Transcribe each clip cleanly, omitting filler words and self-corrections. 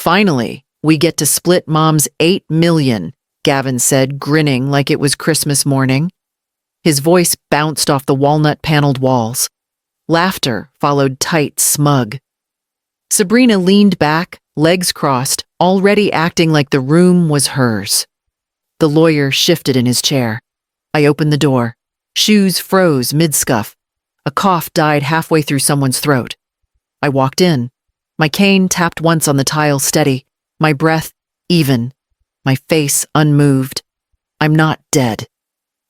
Finally, we get to split Mom's $8 million, Gavin said, grinning like it was Christmas morning. His voice bounced off the walnut-paneled walls. Laughter followed tight, smug. Sabrina leaned back, legs crossed, already acting like the room was hers. The lawyer shifted in his chair. I opened the door. Shoes froze mid-scuff. A cough died halfway through someone's throat. I walked in. My cane tapped once on the tile steady, my breath even, my face unmoved. I'm not dead.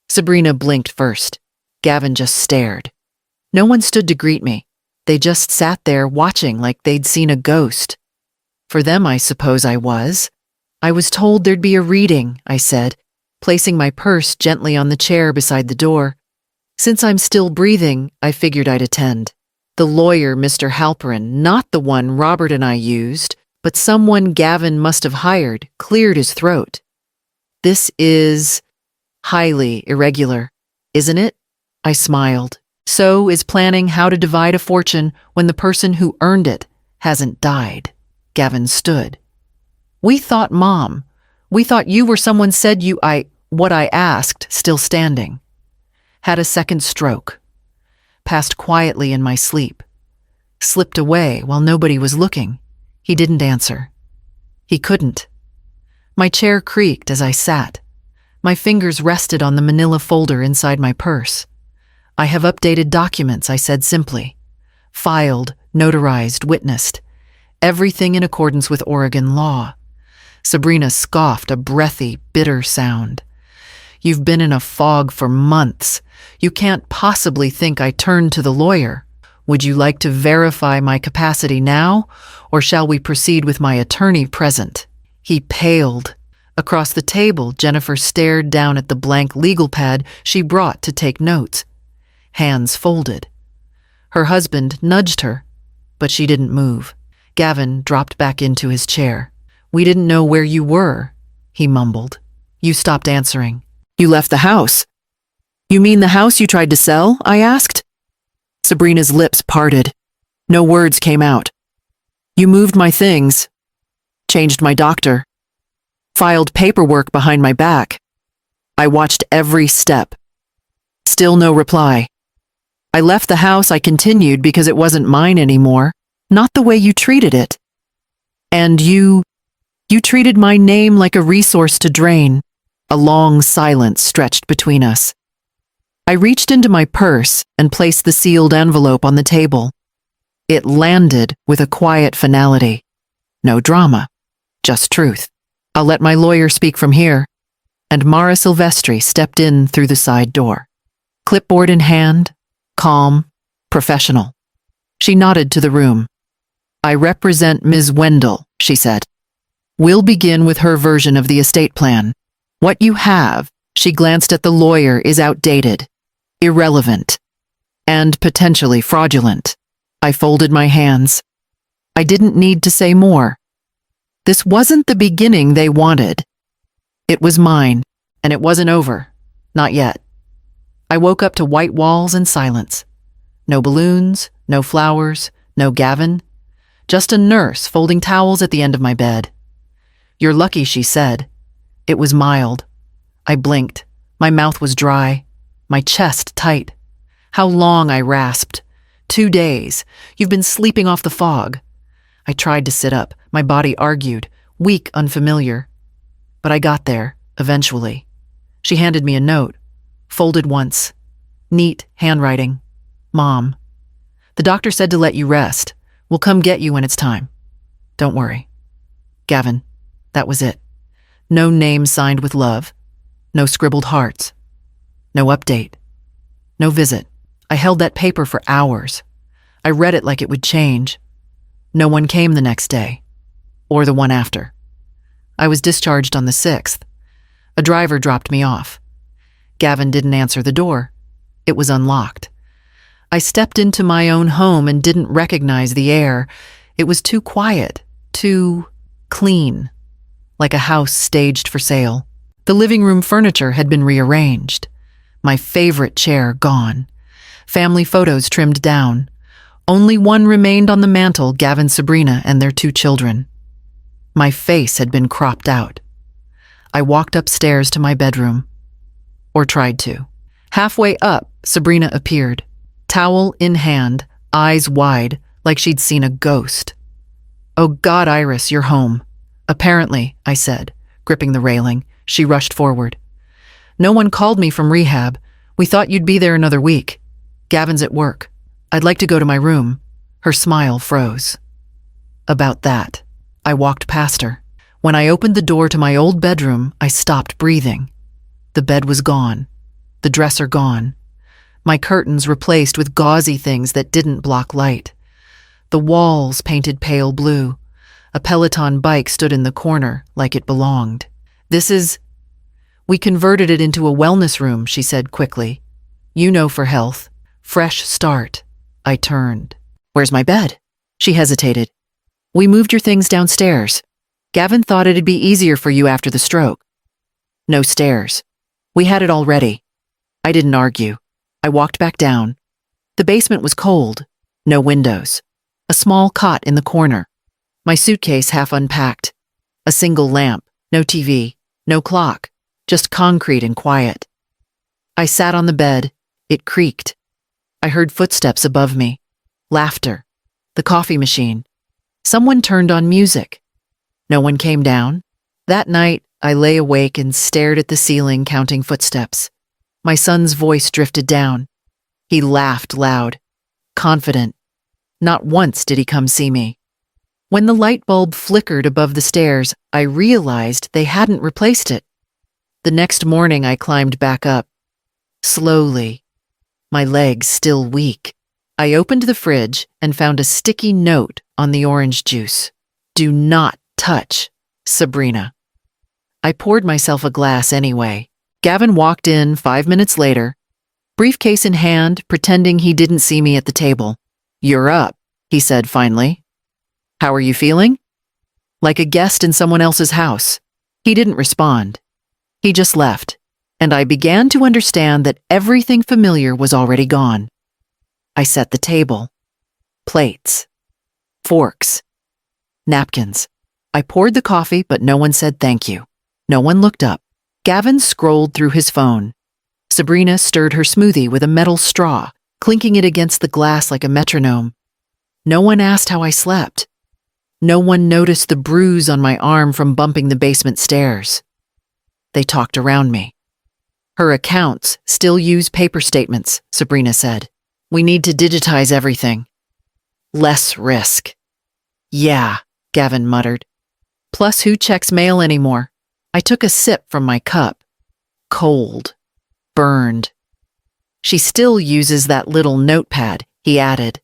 Sabrina blinked first. Gavin just stared. No one stood to greet me. They just sat there watching like they'd seen a ghost. For them, I suppose I was. I was told there'd be a reading, I said, placing my purse gently on the chair beside the door. Since I'm still breathing, I figured I'd attend. The lawyer, Mr. Halperin, not the one Robert and I used, but someone Gavin must have hired, cleared his throat. This is highly irregular, isn't it? I smiled. So is planning how to divide a fortune when the person who earned it hasn't died. Gavin stood. We thought Mom. We thought you were someone said you what I asked, still standing. Had a second stroke. Passed quietly in my sleep. Slipped away while nobody was looking. He didn't answer. He couldn't. My chair creaked as I sat. My fingers rested on the manila folder inside my purse. I have updated documents, I said simply. Filed, notarized, witnessed. Everything in accordance with Oregon law. Sabrina scoffed, a breathy, bitter sound. You've been in a fog for months. You can't possibly think I turned to the lawyer. Would you like to verify my capacity now, or shall we proceed with my attorney present? He paled. Across the table, Jennifer stared down at the blank legal pad she brought to take notes. Hands folded. Her husband nudged her, but she didn't move. Gavin dropped back into his chair. We didn't know where you were, he mumbled. You stopped answering. You left the house. You mean the house you tried to sell? I asked. Sabrina's lips parted. No words came out. You moved my things. Changed my doctor. Filed paperwork behind my back. I watched every step. Still no reply. I left the house, I continued, because it wasn't mine anymore. Not the way you treated it. And you treated my name like a resource to drain. A long silence stretched between us. I reached into my purse and placed the sealed envelope on the table. It landed with a quiet finality. No drama, just truth. I'll let my lawyer speak from here. And Mara Silvestri stepped in through the side door. Clipboard in hand, calm, professional. She nodded to the room. I represent Ms. Wendell, she said. We'll begin with her version of the estate plan. What you have, she glanced at the lawyer, is outdated, irrelevant, and potentially fraudulent. I folded my hands. I didn't need to say more. This wasn't the beginning they wanted. It was mine, and it wasn't over. Not yet. I woke up to white walls and silence. No balloons, no flowers, no Gavin. Just a nurse folding towels at the end of my bed. You're lucky, she said. It was mild. I blinked. My mouth was dry. My chest tight. How long, I rasped. 2 days. You've been sleeping off the fog. I tried to sit up. My body argued. Weak, unfamiliar. But I got there, eventually. She handed me a note. Folded once. Neat handwriting. Mom. The doctor said to let you rest. We'll come get you when it's time. Don't worry. Gavin. That was it. No name signed with love. No scribbled hearts. No update. No visit. I held that paper for hours. I read it like it would change. No one came the next day. Or the one after. I was discharged on the 6th. A driver dropped me off. Gavin didn't answer the door. It was unlocked. I stepped into my own home and didn't recognize the air. It was too quiet, too clean. Like a house staged for sale. The living room furniture had been rearranged. My favorite chair gone. Family photos trimmed down. Only one remained on the mantel, Gavin, Sabrina, and their 2 children. My face had been cropped out. I walked upstairs to my bedroom. Or tried to. Halfway up, Sabrina appeared, towel in hand, eyes wide, like she'd seen a ghost. "Oh God, Iris, you're home." "Apparently," I said, gripping the railing. She rushed forward. "No one called me from rehab. We thought you'd be there another week. Gavin's at work. I'd like to go to my room." Her smile froze. About that, I walked past her. When I opened the door to my old bedroom, I stopped breathing. The bed was gone. The dresser gone. My curtains replaced with gauzy things that didn't block light. The walls painted pale blue. A Peloton bike stood in the corner like it belonged. We converted it into a wellness room," she said quickly. "You know, for health. Fresh start." I turned. "Where's my bed?" She hesitated. "We moved your things downstairs. Gavin thought it'd be easier for you after the stroke." "No stairs. We had it all ready." I didn't argue. I walked back down. The basement was cold. No windows. A small cot in the corner. My suitcase half unpacked. A single lamp. No TV. No clock. Just concrete and quiet. I sat on the bed. It creaked. I heard footsteps above me. Laughter. The coffee machine. Someone turned on music. No one came down. That night, I lay awake and stared at the ceiling, counting footsteps. My son's voice drifted down. He laughed loud, confident. Not once did he come see me. When the light bulb flickered above the stairs, I realized they hadn't replaced it. The next morning, I climbed back up. Slowly. My legs still weak. I opened the fridge and found a sticky note on the orange juice. "Do not touch, Sabrina." I poured myself a glass anyway. Gavin walked in 5 minutes later, briefcase in hand, pretending he didn't see me at the table. "You're up," he said finally. "How are you feeling?" Like a guest in someone else's house. He didn't respond. He just left, and I began to understand that everything familiar was already gone. I set the table. Plates. Forks. Napkins. I poured the coffee, but no one said thank you. No one looked up. Gavin scrolled through his phone. Sabrina stirred her smoothie with a metal straw, clinking it against the glass like a metronome. No one asked how I slept. No one noticed the bruise on my arm from bumping the basement stairs. They talked around me. "Her accounts still use paper statements," Sabrina said. "We need to digitize everything." "Less risk." "Yeah," Gavin muttered. "Plus, who checks mail anymore?" I took a sip from my cup. Cold. Burned. "She still uses that little notepad," he added.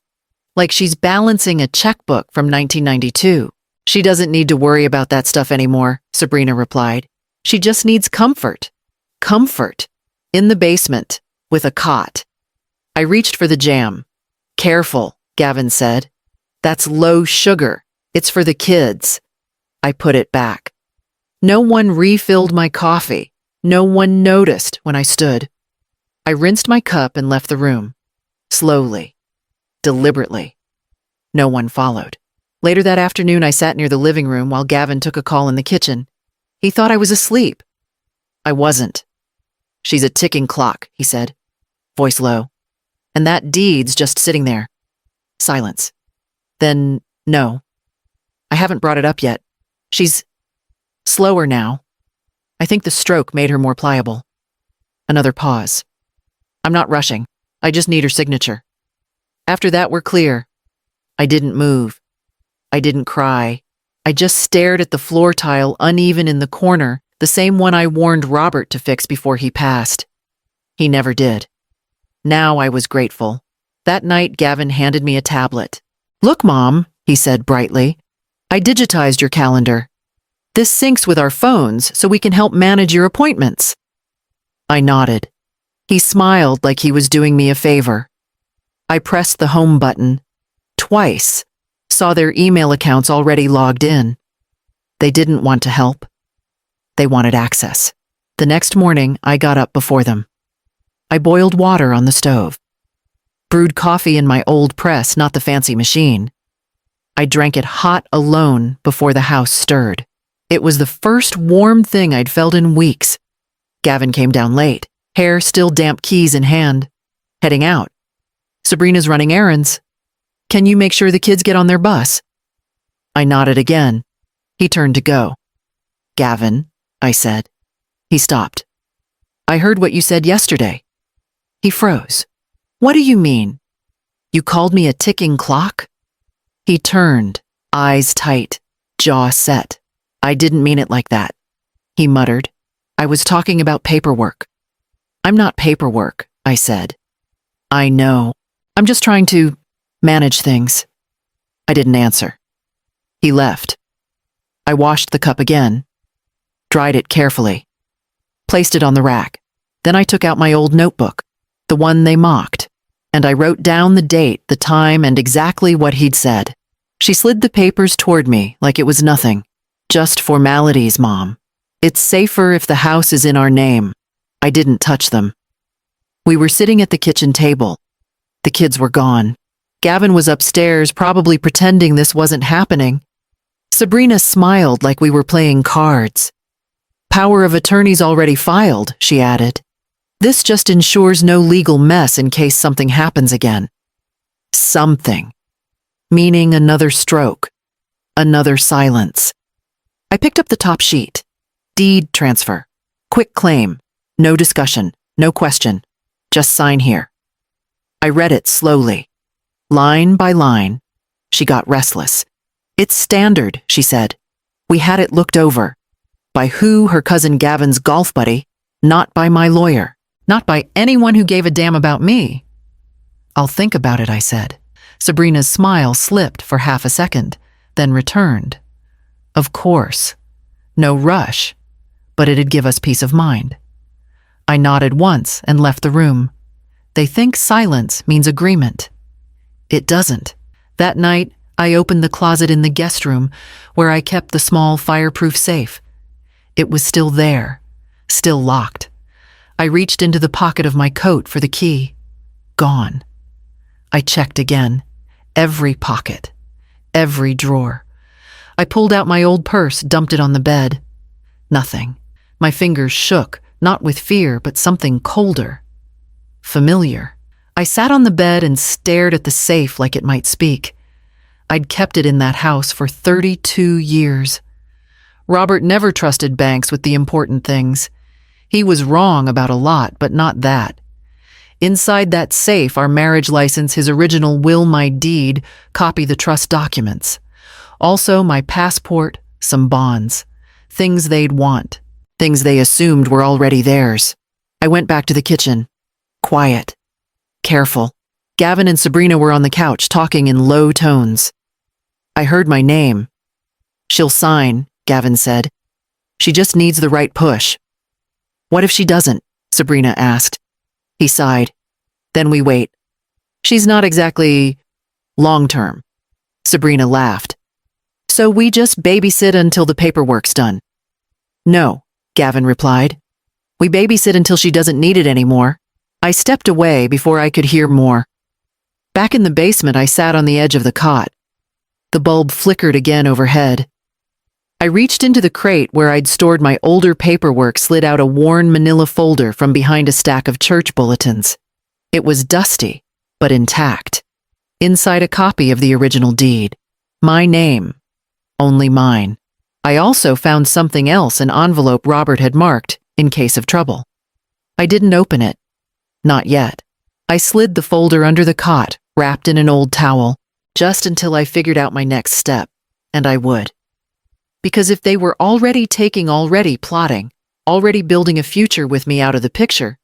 "Like she's balancing a checkbook from 1992. "She doesn't need to worry about that stuff anymore," Sabrina replied. "She just needs comfort. Comfort. In the basement. With a cot." I reached for the jam. "Careful," Gavin said. "That's low sugar. It's for the kids." I put it back. No one refilled my coffee. No one noticed when I stood. I rinsed my cup and left the room. Slowly. Deliberately. No one followed. Later that afternoon, I sat near the living room while Gavin took a call in the kitchen. He thought I was asleep. I wasn't. "She's a ticking clock," he said, voice low. "And that deed's just sitting there." Silence. Then, "No. I haven't brought it up yet. She's slower now. I think the stroke made her more pliable." Another pause. "I'm not rushing. I just need her signature." After that, we're clear. I didn't move. I didn't cry. I just stared at the floor tile uneven in the corner, the same one I warned Robert to fix before he passed. He never did. Now I was grateful. That night, Gavin handed me a tablet. "Look, Mom," he said brightly. "I digitized your calendar. This syncs with our phones so we can help manage your appointments." I nodded. He smiled like he was doing me a favor. I pressed the home button. Twice. Saw their email accounts already logged in. They didn't want to help. They wanted access. The next morning, I got up before them. I boiled water on the stove. Brewed coffee in my old press, not the fancy machine. I drank it hot alone before the house stirred. It was the first warm thing I'd felt in weeks. Gavin came down late, hair still damp, keys in hand. Heading out. Sabrina's running errands. Can you make sure the kids get on their bus? I nodded again. He turned to go. Gavin, I said. He stopped. I heard what you said yesterday. He froze. What do you mean? You called me a ticking clock? He turned, eyes tight, jaw set. I didn't mean it like that. He muttered. I was talking about paperwork. I'm not paperwork, I said. I know. I'm just trying to manage things. I didn't answer. He left. I washed the cup again, dried it carefully, placed it on the rack. Then I took out my old notebook, the one they mocked, and I wrote down the date, the time, and exactly what he'd said. She slid the papers toward me like it was nothing. Just formalities, Mom. It's safer if the house is in our name. I didn't touch them. We were sitting at the kitchen table. The kids were gone. Gavin was upstairs, probably pretending this wasn't happening. Sabrina smiled like we were playing cards. Power of attorney's already filed, she added. This just ensures no legal mess in case something happens again. Something. Meaning another stroke. Another silence. I picked up the top sheet. Deed transfer. Quick claim. No discussion. No question. Just sign here. I read it slowly. Line by line. She got restless. It's standard, she said. We had it looked over. By who? Her cousin Gavin's golf buddy. Not by my lawyer. Not by anyone who gave a damn about me. I'll think about it, I said. Sabrina's smile slipped for half a second, then returned. Of course. No rush. But it'd give us peace of mind. I nodded once and left the room. They think silence means agreement. It doesn't. That night, I opened the closet in the guest room where I kept the small fireproof safe. It was still there, still locked. I reached into the pocket of my coat for the key. Gone. I checked again. Every pocket. Every drawer. I pulled out my old purse, dumped it on the bed. Nothing. My fingers shook, not with fear, but something colder. Familiar. I sat on the bed and stared at the safe like it might speak. I'd kept it in that house for 32 years. Robert never trusted banks with the important things. He was wrong about a lot, but not that. Inside that safe, our marriage license, his original will, my deed, copy the trust documents. Also, my passport, some bonds. Things they'd want. Things they assumed were already theirs. I went back to the kitchen. Quiet. Careful. Gavin and Sabrina were on the couch, talking in low tones. I heard my name. She'll sign, Gavin said. She just needs the right push. What if she doesn't? Sabrina asked. He sighed. Then we wait. She's not exactly long-term. Sabrina laughed. So we just babysit until the paperwork's done. No, Gavin replied. We babysit until she doesn't need it anymore. I stepped away before I could hear more. Back in the basement, I sat on the edge of the cot. The bulb flickered again overhead. I reached into the crate where I'd stored my older paperwork, slid out a worn manila folder from behind a stack of church bulletins. It was dusty, but intact. Inside a copy of the original deed. My name. Only mine. I also found something else, an envelope Robert had marked, in case of trouble. I didn't open it. Not yet. I slid the folder under the cot, wrapped in an old towel, just until I figured out my next step, and I would. Because if they were already plotting, already building a future with me out of the picture,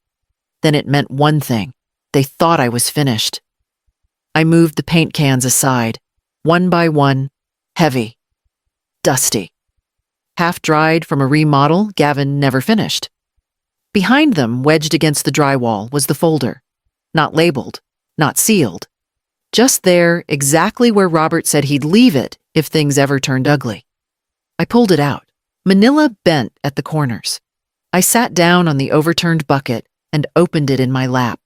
then it meant one thing. They thought I was finished. I moved the paint cans aside, one by one, heavy, dusty. Half-dried from a remodel Gavin never finished. Behind them, wedged against the drywall, was the folder. Not labeled, not sealed. Just there, exactly where Robert said he'd leave it if things ever turned ugly. I pulled it out. Manila bent at the corners. I sat down on the overturned bucket and opened it in my lap.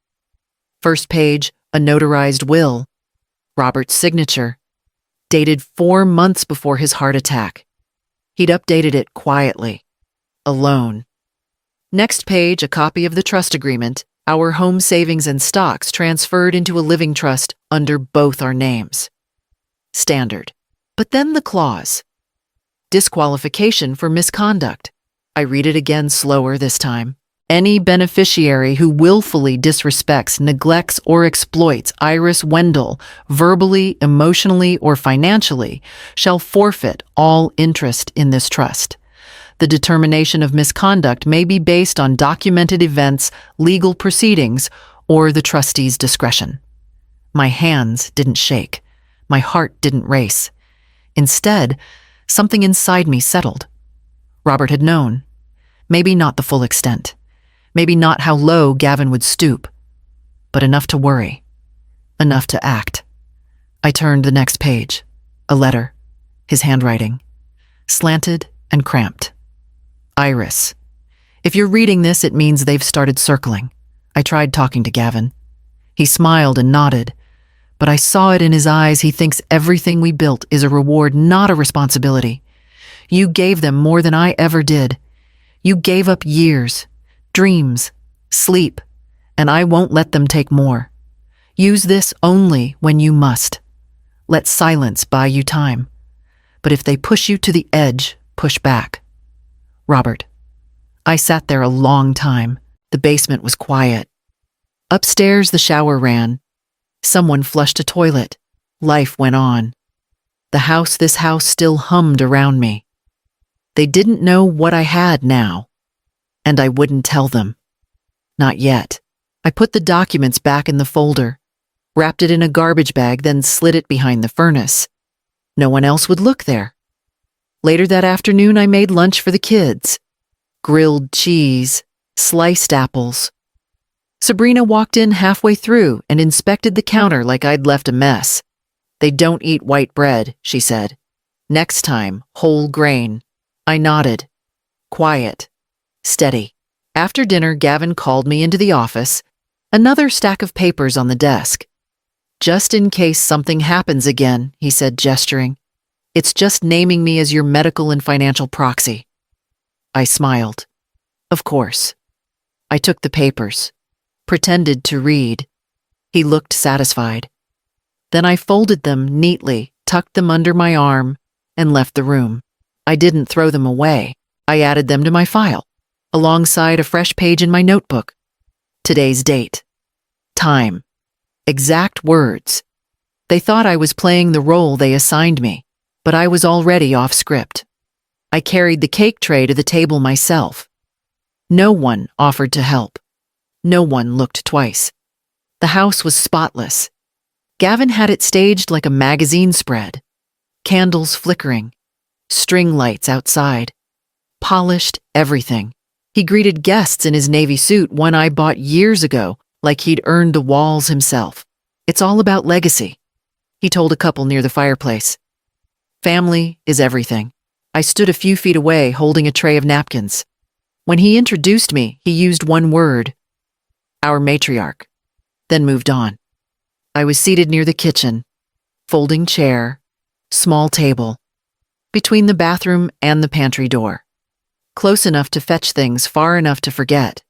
First page, a notarized will. Robert's signature. dated 4 months before his heart attack. He'd updated it quietly, alone. Next page, a copy of the trust agreement, our home savings and stocks transferred into a living trust under both our names. Standard. But then the clause. Disqualification for misconduct. I read it again slower this time. Any beneficiary who willfully disrespects, neglects, or exploits Iris Wendell, verbally, emotionally, or financially, shall forfeit all interest in this trust. The determination of misconduct may be based on documented events, legal proceedings, or the trustee's discretion. My hands didn't shake. My heart didn't race. Instead, something inside me settled. Robert had known. Maybe not the full extent. Maybe not how low Gavin would stoop. But enough to worry. Enough to act. I turned the next page. A letter. His handwriting. Slanted and cramped. Iris. If you're reading this, it means they've started circling. I tried talking to Gavin. He smiled and nodded, but I saw it in his eyes. He thinks everything we built is a reward, not a responsibility. You gave them more than I ever did. You gave up years, dreams, sleep, and I won't let them take more. Use this only when you must. Let silence buy you time. But if they push you to the edge, push back. Robert. I sat there a long time. The basement was quiet. Upstairs, the shower ran. Someone flushed a toilet. Life went on. This house still hummed around me. They didn't know what I had now. And I wouldn't tell them. Not yet. I put the documents back in the folder, wrapped it in a garbage bag, then slid it behind the furnace. No one else would look there. Later that afternoon, I made lunch for the kids. Grilled cheese, sliced apples. Sabrina walked in halfway through and inspected the counter like I'd left a mess. They don't eat white bread, she said. Next time, whole grain. I nodded. Quiet. Steady. After dinner, Gavin called me into the office. Another stack of papers on the desk. Just in case something happens again, he said, gesturing. It's just naming me as your medical and financial proxy. I smiled. Of course. I took the papers, pretended to read. He looked satisfied. Then I folded them neatly, tucked them under my arm, and left the room. I didn't throw them away. I added them to my file, alongside a fresh page in my notebook. Today's date. Time. Exact words. They thought I was playing the role they assigned me, but I was already off script. I carried the cake tray to the table myself. No one offered to help. No one looked twice. The house was spotless. Gavin had it staged like a magazine spread. Candles flickering. String lights outside. Polished everything. He greeted guests in his navy suit, one I bought years ago, like he'd earned the walls himself. It's all about legacy, he told a couple near the fireplace. Family is everything. I stood a few feet away, holding a tray of napkins. When he introduced me, he used one word, our matriarch, then moved on. I was seated near the kitchen, folding chair, small table, between the bathroom and the pantry door, close enough to fetch things, far enough to forget.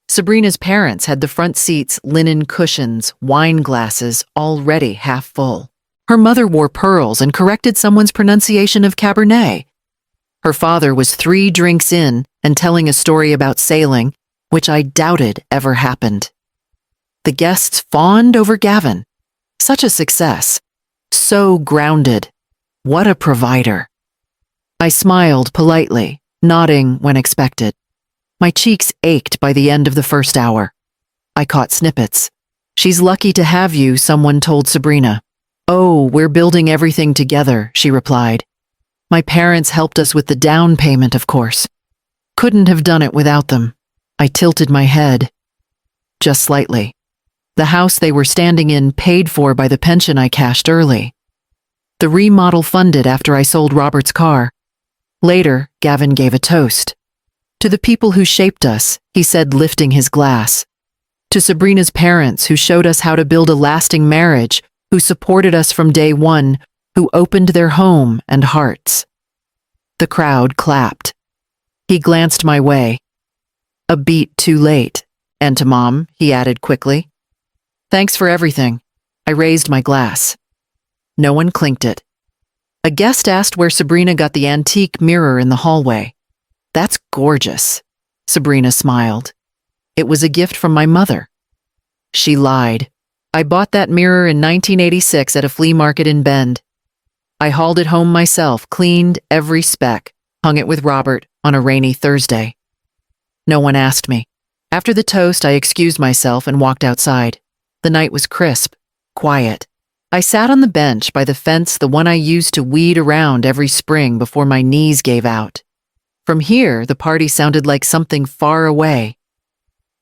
Sabrina's parents had the front seats, linen cushions, wine glasses, already half full. Her mother wore pearls and corrected someone's pronunciation of Cabernet. Her father was 3 drinks in and telling a story about sailing, which I doubted ever happened. The guests fawned over Gavin. Such a success. So grounded. What a provider. I smiled politely, nodding when expected. My cheeks ached by the end of the first hour. I caught snippets. She's lucky to have you, someone told Sabrina. Oh, we're building everything together, she replied. My parents helped us with the down payment, of course. Couldn't have done it without them. I tilted my head. Just slightly. The house they were standing in paid for by the pension I cashed early. The remodel funded after I sold Robert's car. Later, Gavin gave a toast. To the people who shaped us, he said, lifting his glass. To Sabrina's parents who showed us how to build a lasting marriage, who supported us from day one, who opened their home and hearts. The crowd clapped. He glanced my way. A beat too late. And to Mom, he added quickly, "Thanks for everything." I raised my glass. No one clinked it. A guest asked where Sabrina got the antique mirror in the hallway. "That's gorgeous," Sabrina smiled. "It was a gift from my mother." She lied. I bought that mirror in 1986 at a flea market in Bend. I hauled it home myself, cleaned every speck, hung it with Robert on a rainy Thursday. No one asked me. After the toast, I excused myself and walked outside. The night was crisp, quiet. I sat on the bench by the fence, the one I used to weed around every spring before my knees gave out. From here, the party sounded like something far away.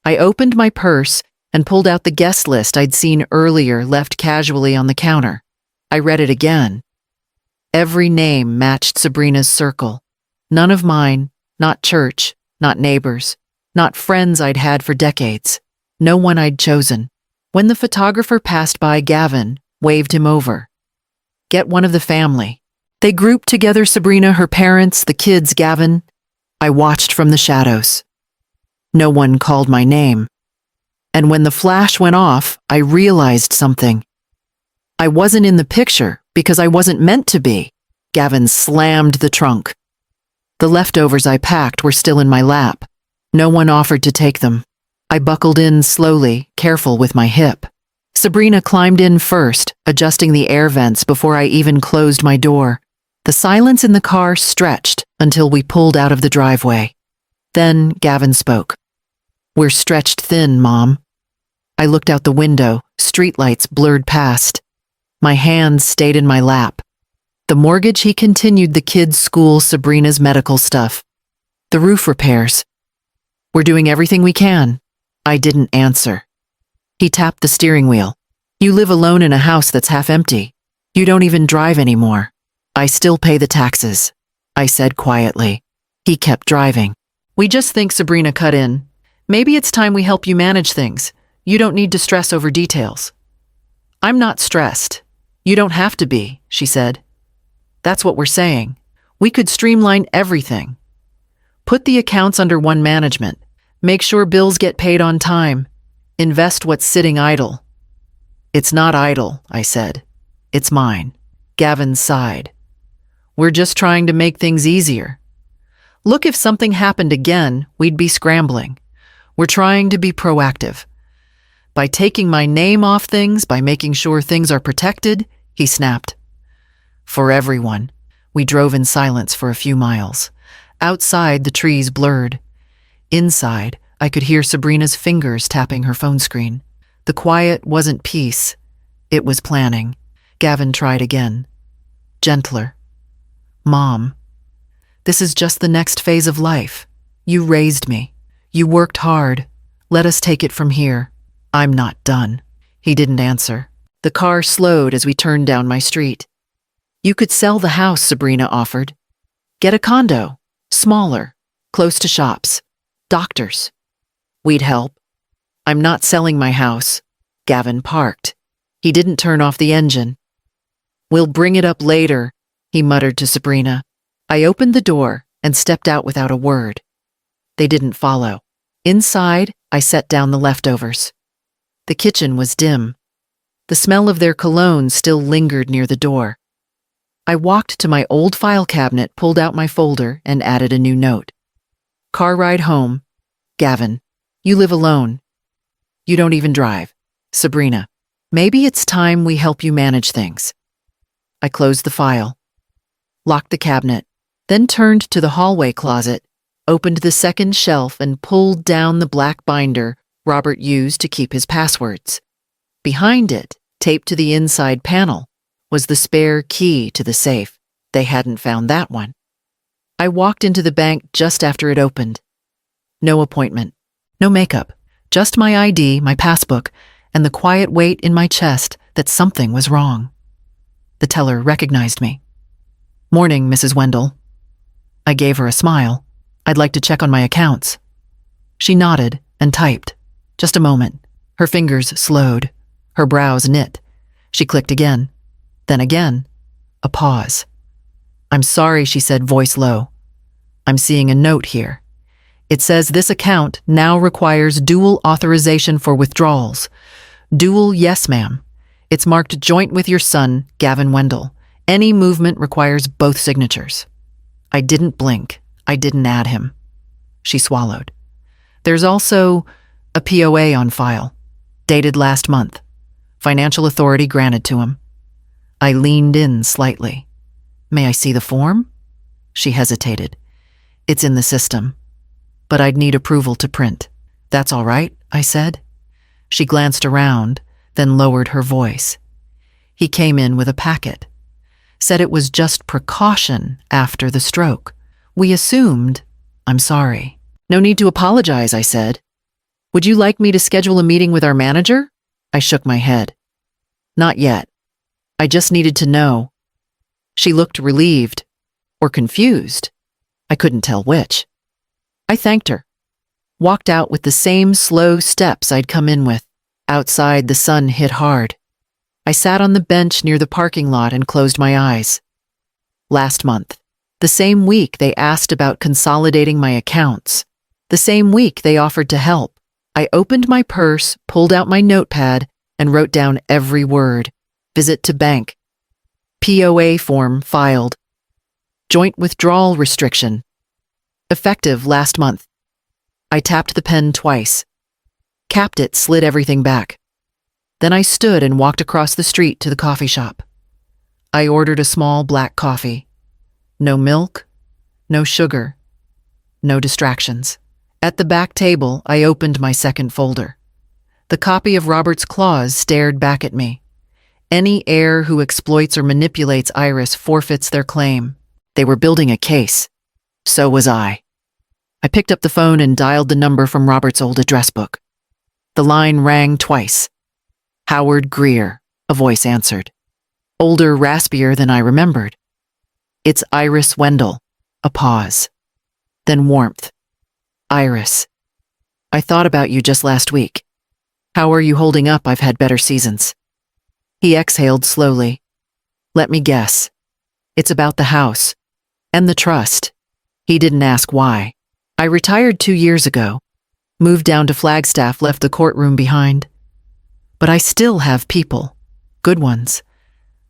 I opened my purse and pulled out the guest list I'd seen earlier left casually on the counter. I read it again. Every name matched Sabrina's circle. None of mine, not church, not neighbors, not friends I'd had for decades. No one I'd chosen. When the photographer passed by, Gavin waved him over. "Get one of the family." They grouped together Sabrina, her parents, the kids, Gavin. I watched from the shadows. No one called my name. And when the flash went off, I realized something. I wasn't in the picture because I wasn't meant to be. Gavin slammed the trunk. The leftovers I packed were still in my lap. No one offered to take them. I buckled in slowly, careful with my hip. Sabrina climbed in first, adjusting the air vents before I even closed my door. The silence in the car stretched until we pulled out of the driveway. Then Gavin spoke. "We're stretched thin, Mom." I looked out the window, streetlights blurred past. My hands stayed in my lap. The mortgage, he continued, the kids' school, Sabrina's medical stuff. The roof repairs. "We're doing everything we can." I didn't answer. He tapped the steering wheel. "You live alone in a house that's half empty. You don't even drive anymore." "I still pay the taxes," I said quietly. He kept driving. "We just think," Sabrina cut in, "maybe it's time we help you manage things. You don't need to stress over details." "I'm not stressed. You don't have to be," she said. "That's what we're saying. We could streamline everything. Put the accounts under one management. Make sure bills get paid on time. Invest what's sitting idle." "It's not idle," I said. "It's mine." Gavin sighed. "We're just trying to make things easier. Look, if something happened again, we'd be scrambling. We're trying to be proactive. By taking my name off things, by making sure things are protected," he snapped. "For everyone." We drove in silence for a few miles. Outside, the trees blurred. Inside, I could hear Sabrina's fingers tapping her phone screen. The quiet wasn't peace. It was planning. Gavin tried again. Gentler. "Mom, this is just the next phase of life. You raised me. You worked hard. Let us take it from here." "I'm not done." He didn't answer. The car slowed as we turned down my street. "You could sell the house," Sabrina offered. "Get a condo. Smaller. Close to shops. Doctors. We'd help." "I'm not selling my house." Gavin parked. He didn't turn off the engine. "We'll bring it up later," he muttered to Sabrina. I opened the door and stepped out without a word. They didn't follow. Inside, I set down the leftovers. The kitchen was dim. The smell of their cologne still lingered near the door. I walked to my old file cabinet, pulled out my folder, and added a new note. "Car ride home. Gavin, you live alone. You don't even drive. Sabrina, maybe it's time we help you manage things." I closed the file, locked the cabinet, then turned to the hallway closet, opened the second shelf, and pulled down the black binder Robert used to keep his passwords. Behind it, taped to the inside panel, was the spare key to the safe. They hadn't found that one. I walked into the bank just after it opened. No appointment, no makeup, just my ID, my passbook, and the quiet weight in my chest that something was wrong. The teller recognized me. "Morning, Mrs. Wendell." I gave her a smile. "I'd like to check on my accounts." She nodded and typed. Just a moment. Her fingers slowed. Her brows knit. She clicked again. Then again. A pause. "I'm sorry," she said, voice low. "I'm seeing a note here. It says this account now requires dual authorization for withdrawals. Dual, yes, ma'am. It's marked joint with your son, Gavin Wendell. Any movement requires both signatures." I didn't blink. I didn't add him. She swallowed. "There's also a POA on file, dated last month. Financial authority granted to him." I leaned in slightly. "May I see the form?" She hesitated. "It's in the system, but I'd need approval to print." "That's all right," I said. She glanced around, then lowered her voice. "He came in with a packet. Said it was just precaution after the stroke. We assumed—" "I'm sorry." "No need to apologize," I said. "Would you like me to schedule a meeting with our manager?" I shook my head. "Not yet. I just needed to know." She looked relieved, or confused. I couldn't tell which. I thanked her, walked out with the same slow steps I'd come in with. Outside, the sun hit hard. I sat on the bench near the parking lot and closed my eyes. Last month, the same week they asked about consolidating my accounts, the same week they offered to help, I opened my purse, pulled out my notepad, and wrote down every word. Visit to bank. POA form filed. Joint withdrawal restriction. Effective last month. I tapped the pen twice. Capped it, slid everything back. Then I stood and walked across the street to the coffee shop. I ordered a small black coffee. No milk, no sugar, no distractions. At the back table, I opened my second folder. The copy of Robert's clause stared back at me. Any heir who exploits or manipulates Iris forfeits their claim. They were building a case. So was I. I picked up the phone and dialed the number from Robert's old address book. The line rang twice. "Howard Greer," a voice answered. Older, raspier than I remembered. "It's Iris Wendell." A pause. Then warmth. "Iris, I thought about you just last week. How are you holding up? I've had better seasons." He exhaled slowly. "Let me guess. It's about the house. And the trust." He didn't ask why. "I retired 2 years ago. Moved down to Flagstaff, left the courtroom behind. But I still have people. Good ones.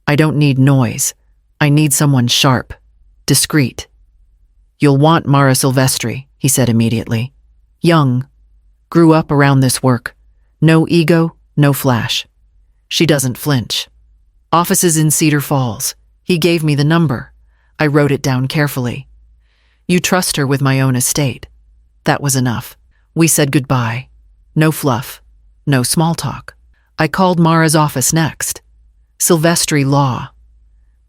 I don't need noise. I need someone sharp, discreet." "You'll want Mara Silvestri," he said immediately. "Young. Grew up around this work. No ego, no flash. She doesn't flinch. Offices in Cedar Falls." He gave me the number. I wrote it down carefully. "You trust her with my own estate." That was enough. We said goodbye. No fluff. No small talk. I called Mara's office next. "Silvestri Law.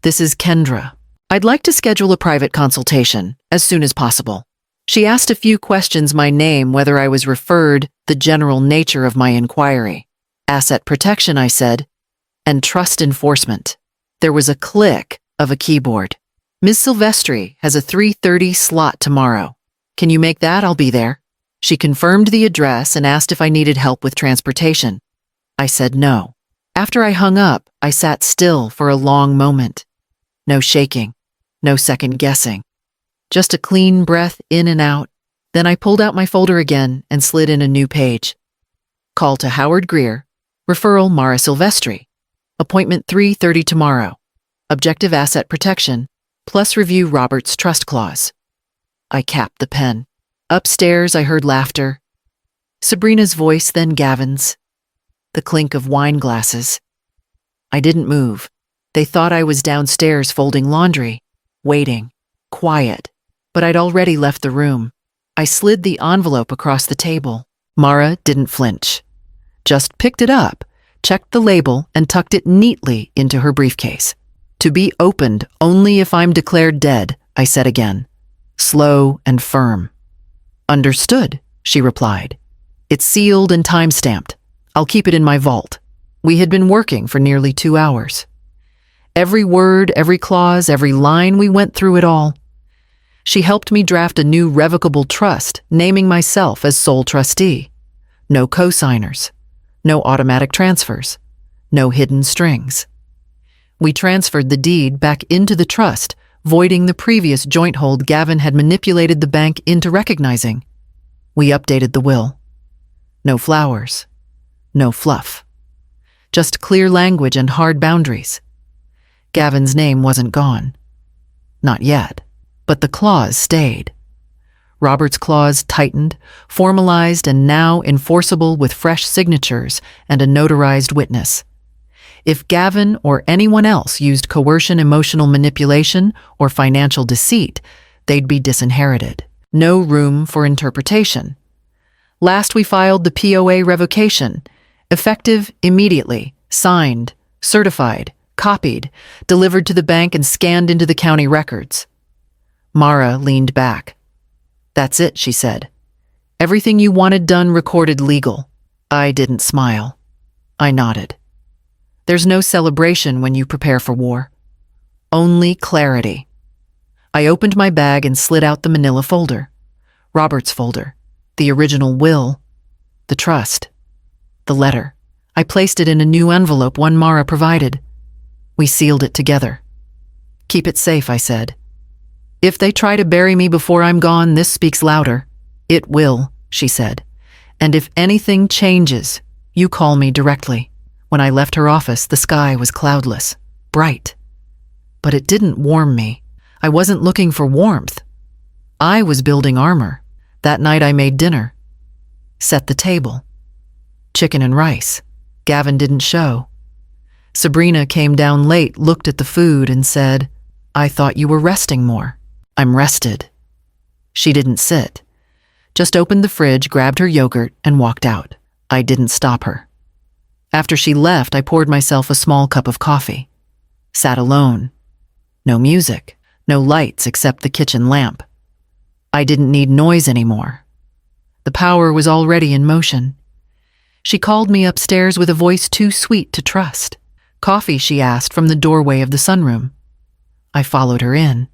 This is Kendra. I'd like to schedule a private consultation as soon as possible." She asked a few questions, my name, whether I was referred, the general nature of my inquiry. "Asset protection," I said, "and trust enforcement." There was a click of a keyboard. "Ms. Silvestri has a 3:30 slot tomorrow. Can you make that? I'll be there." She confirmed the address and asked if I needed help with transportation. I said no. After I hung up, I sat still for a long moment. No shaking, no second guessing. Just a clean breath in and out. Then I pulled out my folder again and slid in a new page. Call to Howard Greer. Referral Mara Silvestri. Appointment 3:30 tomorrow. Objective asset protection, plus review Robert's trust clause. I capped the pen. Upstairs, I heard laughter. Sabrina's voice, then Gavin's. The clink of wine glasses. I didn't move. They thought I was downstairs folding laundry, waiting, quiet, but I'd already left the room. I slid the envelope across the table. Mara didn't flinch. Just picked it up, checked the label, and tucked it neatly into her briefcase. To be opened only if I'm declared dead, I said again, slow and firm. Understood, she replied. It's sealed and time-stamped. I'll keep it in my vault. We had been working for nearly 2 hours. Every word, every clause, every line, we went through it all. She helped me draft a new revocable trust, naming myself as sole trustee. No co-signers. No automatic transfers. No hidden strings. We transferred the deed back into the trust, voiding the previous joint hold Gavin had manipulated the bank into recognizing. We updated the will. No flowers. No fluff. Just clear language and hard boundaries. Gavin's name wasn't gone. Not yet. But the clause stayed. Robert's clause tightened, formalized, and now enforceable with fresh signatures and a notarized witness. If Gavin or anyone else used coercion, emotional manipulation, or financial deceit, they'd be disinherited. No room for interpretation. Last we filed the POA revocation, effective immediately, signed, certified, copied, delivered to the bank and scanned into the county records. Mara leaned back. "That's it," she said. "Everything you wanted done, recorded, legal." I didn't smile. I nodded. There's no celebration when you prepare for war. Only clarity. I opened my bag and slid out the manila folder. Robert's folder. The original will. The trust. The letter. I placed it in a new envelope one Mara provided. We sealed it together. "Keep it safe," I said. "If they try to bury me before I'm gone, this speaks louder." "It will," she said. "And if anything changes, you call me directly." When I left her office, the sky was cloudless, bright. But it didn't warm me. I wasn't looking for warmth. I was building armor. That night I made dinner. Set the table. Chicken and rice. Gavin didn't show. Sabrina came down late, looked at the food, and said, "I thought you were resting more." "I'm rested." She didn't sit. Just opened the fridge, grabbed her yogurt, and walked out. I didn't stop her. After she left, I poured myself a small cup of coffee. Sat alone. No music, no lights except the kitchen lamp. I didn't need noise anymore. The power was already in motion. She called me upstairs with a voice too sweet to trust. "Coffee," she asked from the doorway of the sunroom. I followed her in.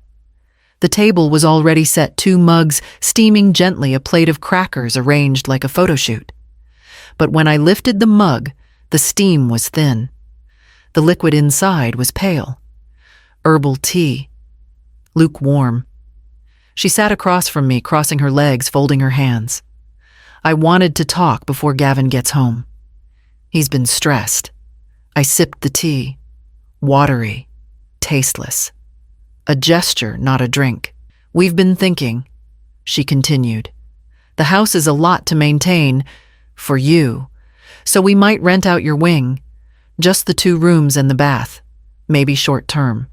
The table was already set, 2 mugs steaming gently, a plate of crackers arranged like a photo shoot. But when I lifted the mug, the steam was thin. The liquid inside was pale. Herbal tea. Lukewarm. She sat across from me, crossing her legs, folding her hands. I wanted to talk before Gavin gets home. He's been stressed. I sipped the tea. Watery. Tasteless. A gesture, not a drink. "We've been thinking," she continued. "The house is a lot to maintain, for you. So we might rent out your wing, just the 2 rooms and the bath, maybe short term.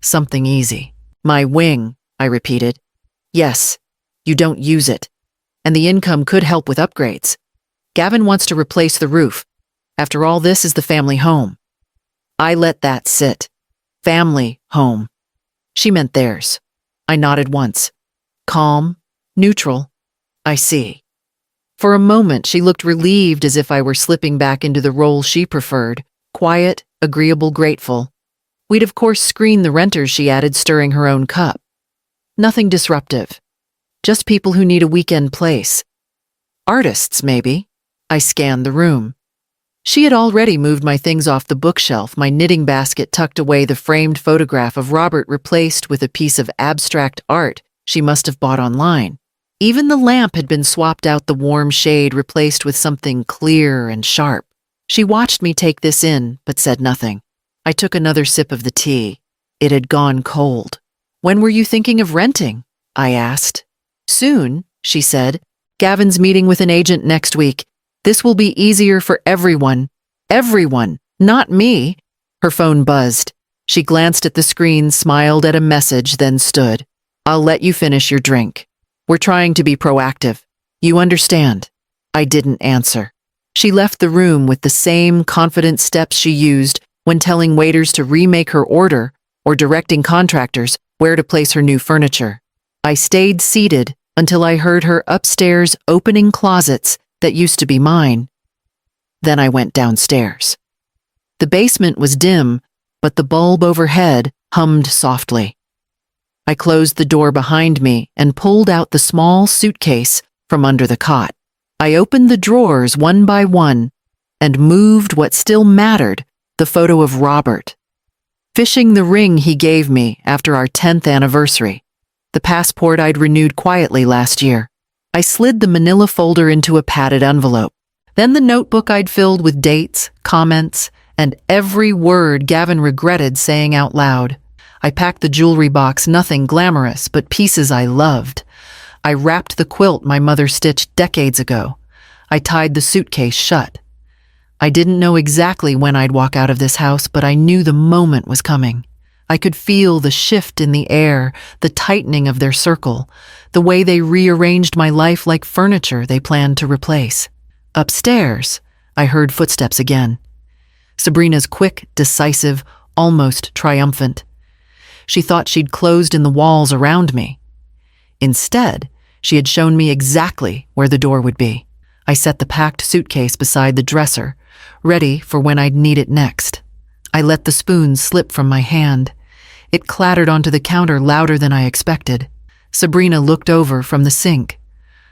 Something easy." "My wing," I repeated. "Yes, you don't use it. And the income could help with upgrades. Gavin wants to replace the roof. After all, this is the family home." I let that sit. Family home. She meant theirs. I nodded once. Calm, neutral. "I see." For a moment, she looked relieved, as if I were slipping back into the role she preferred. Quiet, agreeable, grateful. "We'd of course screen the renters," she added, stirring her own cup. "Nothing disruptive. Just people who need a weekend place. Artists, maybe." I scanned the room. She had already moved my things off the bookshelf, my knitting basket tucked away, the framed photograph of Robert replaced with a piece of abstract art she must have bought online. Even the lamp had been swapped out, the warm shade replaced with something clear and sharp. She watched me take this in, but said nothing. I took another sip of the tea. It had gone cold. "When were you thinking of renting?" I asked. "Soon," she said. "Gavin's meeting with an agent next week. This will be easier for everyone. Everyone, not me." Her phone buzzed. She glanced at the screen, smiled at a message, then stood. "I'll let you finish your drink. We're trying to be proactive. You understand?" I didn't answer. She left the room with the same confident steps she used when telling waiters to remake her order or directing contractors where to place her new furniture. I stayed seated until I heard her upstairs opening closets that used to be mine. Then I went downstairs. The basement was dim, but the bulb overhead hummed softly. I closed the door behind me and pulled out the small suitcase from under the cot. I opened the drawers one by one and moved what still mattered, the photo of Robert. fishing the ring he gave me after our 10th anniversary, the passport I'd renewed quietly last year. I slid the manila folder into a padded envelope, then the notebook I'd filled with dates, comments, and every word Gavin regretted saying out loud. I packed the jewelry box, nothing glamorous, but pieces I loved. I wrapped the quilt my mother stitched decades ago. I tied the suitcase shut. I didn't know exactly when I'd walk out of this house, but I knew the moment was coming. I could feel the shift in the air, the tightening of their circle, the way they rearranged my life like furniture they planned to replace. Upstairs, I heard footsteps again. Sabrina's quick, decisive, almost triumphant. She thought she'd closed in the walls around me. Instead, she had shown me exactly where the door would be. I set the packed suitcase beside the dresser, ready for when I'd need it next. I let the spoon slip from my hand. It clattered onto the counter louder than I expected. Sabrina looked over from the sink,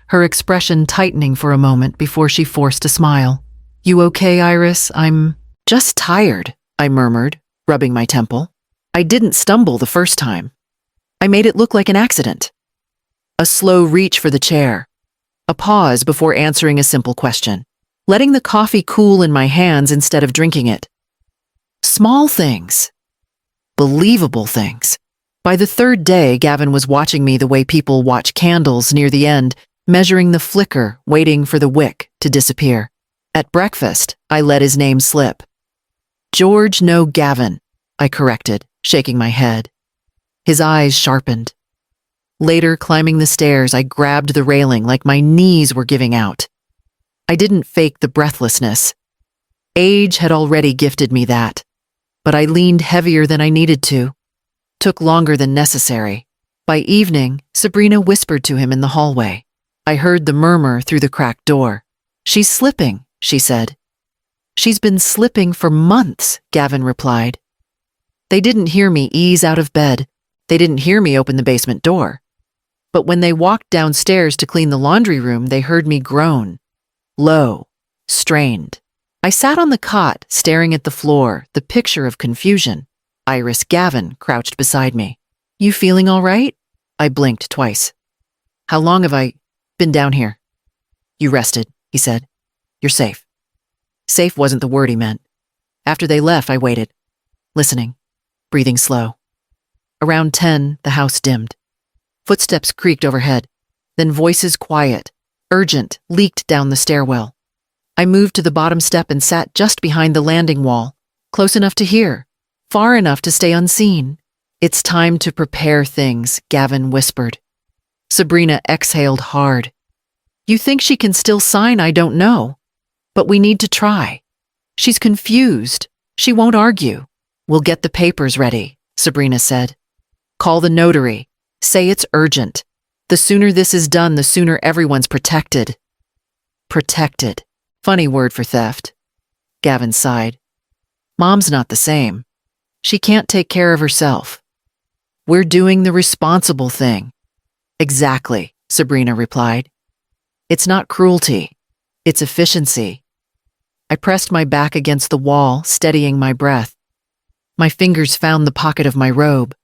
her expression tightening for a moment before she forced a smile. "You okay, Iris? I'm just tired," I murmured, rubbing my temple. I didn't stumble the first time. I made it look like an accident. A slow reach for the chair. A pause before answering a simple question. Letting the coffee cool in my hands instead of drinking it. Small things. Believable things. By the third day, Gavin was watching me the way people watch candles near the end, measuring the flicker, waiting for the wick to disappear. At breakfast, I let his name slip. "George, no Gavin," I corrected, shaking my head. His eyes sharpened. Later, climbing the stairs, I grabbed the railing like my knees were giving out. I didn't fake the breathlessness. Age had already gifted me that. But I leaned heavier than I needed to. Took longer than necessary. By evening, Sabrina whispered to him in the hallway. I heard the murmur through the cracked door. "She's slipping," she said. "She's been slipping for months," Gavin replied. They didn't hear me ease out of bed. They didn't hear me open the basement door. But when they walked downstairs to clean the laundry room, they heard me groan. Low, strained. I sat on the cot, staring at the floor, the picture of confusion. Iris Gavin crouched beside me. "You feeling all right?" I blinked twice. "How long have I been down here?" "You rested," he said. "You're safe." Safe wasn't the word he meant. After they left, I waited, listening, breathing slow. Around 10, the house dimmed. Footsteps creaked overhead. Then voices quiet, urgent, leaked down the stairwell. I moved to the bottom step and sat just behind the landing wall, close enough to hear, far enough to stay unseen. "It's time to prepare things," Gavin whispered. Sabrina exhaled hard. "You think she can still sign? I don't know. But we need to try. She's confused. She won't argue." "We'll get the papers ready," Sabrina said. "Call the notary. Say it's urgent. The sooner this is done, the sooner everyone's protected." Protected. Funny word for theft. Gavin sighed. "Mom's not the same. She can't take care of herself. We're doing the responsible thing." "Exactly," Sabrina replied. "It's not cruelty. It's efficiency." I pressed my back against the wall, steadying my breath. My fingers found the pocket of my robe,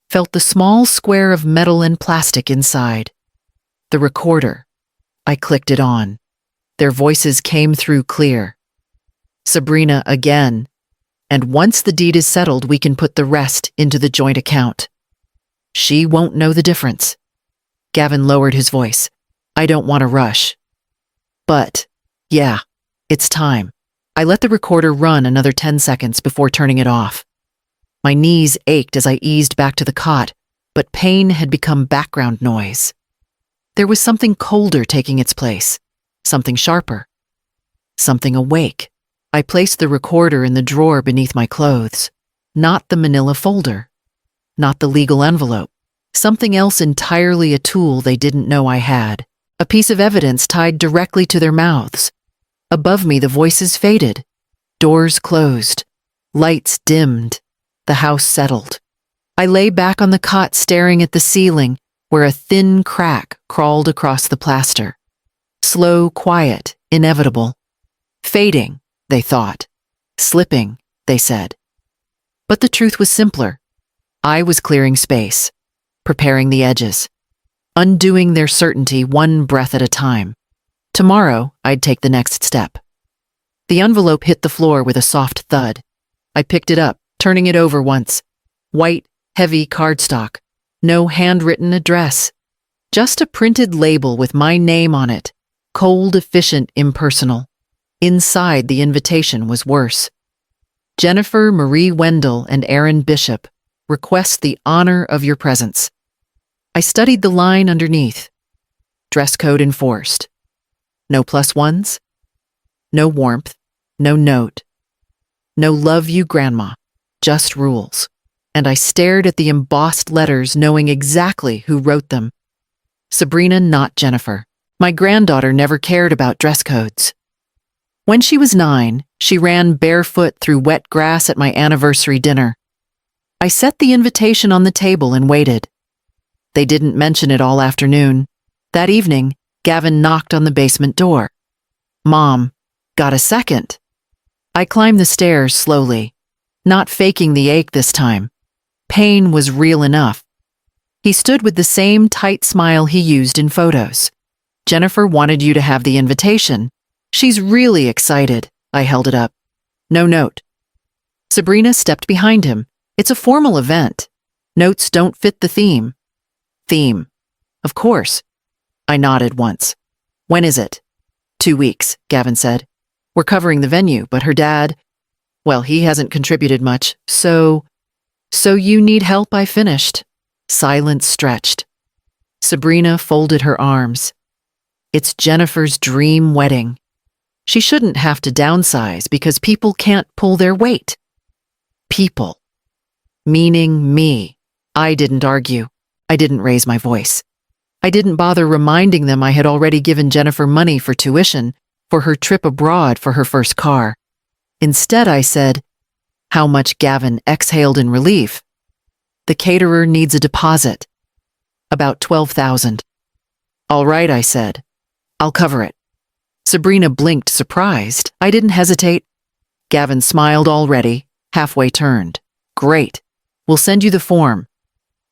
felt the small square of metal and plastic inside. The recorder. I clicked it on. Their voices came through clear. "Sabrina again. And once the deed is settled, we can put the rest into the joint account. She won't know the difference." Gavin lowered his voice. "I don't want to rush. But, yeah, it's time." I let the recorder run another 10 seconds before turning it off. My knees ached as I eased back to the cot, but pain had become background noise. There was something colder taking its place, something sharper, something awake. I placed the recorder in the drawer beneath my clothes, not the manila folder, not the legal envelope, something else entirely, a tool they didn't know I had, a piece of evidence tied directly to their mouths. Above me, the voices faded, doors closed, lights dimmed. The house settled. I lay back on the cot staring at the ceiling where a thin crack crawled across the plaster. Slow, quiet, inevitable. Fading, they thought. Slipping, they said. But the truth was simpler. I was clearing space, preparing the edges, undoing their certainty one breath at a time. Tomorrow, I'd take the next step. The envelope hit the floor with a soft thud. I picked it up, turning it over once. White, heavy cardstock. No handwritten address. Just a printed label with my name on it. Cold, efficient, impersonal. Inside, the invitation was worse. Jennifer Marie Wendell and Aaron Bishop request the honor of your presence. I studied the line underneath. Dress code enforced. No plus ones. No warmth. No note. No love you, Grandma. Just rules. And I stared at the embossed letters, knowing exactly who wrote them. Sabrina, not Jennifer. My granddaughter never cared about dress codes. When she was 9, she ran barefoot through wet grass at my anniversary dinner. I set the invitation on the table and waited. They didn't mention it all afternoon. That evening, Gavin knocked on the basement door. Mom, got a second? I climbed the stairs slowly, not faking the ache this time. Pain was real enough. He stood with the same tight smile he used in photos. Jennifer wanted you to have the invitation. She's really excited. I held it up. No note. Sabrina stepped behind him. It's a formal event. Notes don't fit the theme. Theme. Of course. I nodded once. When is it? 2 weeks, Gavin said. We're covering the venue, but her dad, well, he hasn't contributed much, so you need help, I finished. Silence stretched. Sabrina folded her arms. It's Jennifer's dream wedding. She shouldn't have to downsize because people can't pull their weight. People. Meaning me. I didn't argue. I didn't raise my voice. I didn't bother reminding them I had already given Jennifer money for tuition, for her trip abroad, for her first car. Instead, I said, how much Gavin exhaled in relief. The caterer needs a deposit. About $12,000. All right, I said. I'll cover it. Sabrina blinked, surprised. I didn't hesitate. Gavin smiled already, halfway turned. Great. We'll send you the form.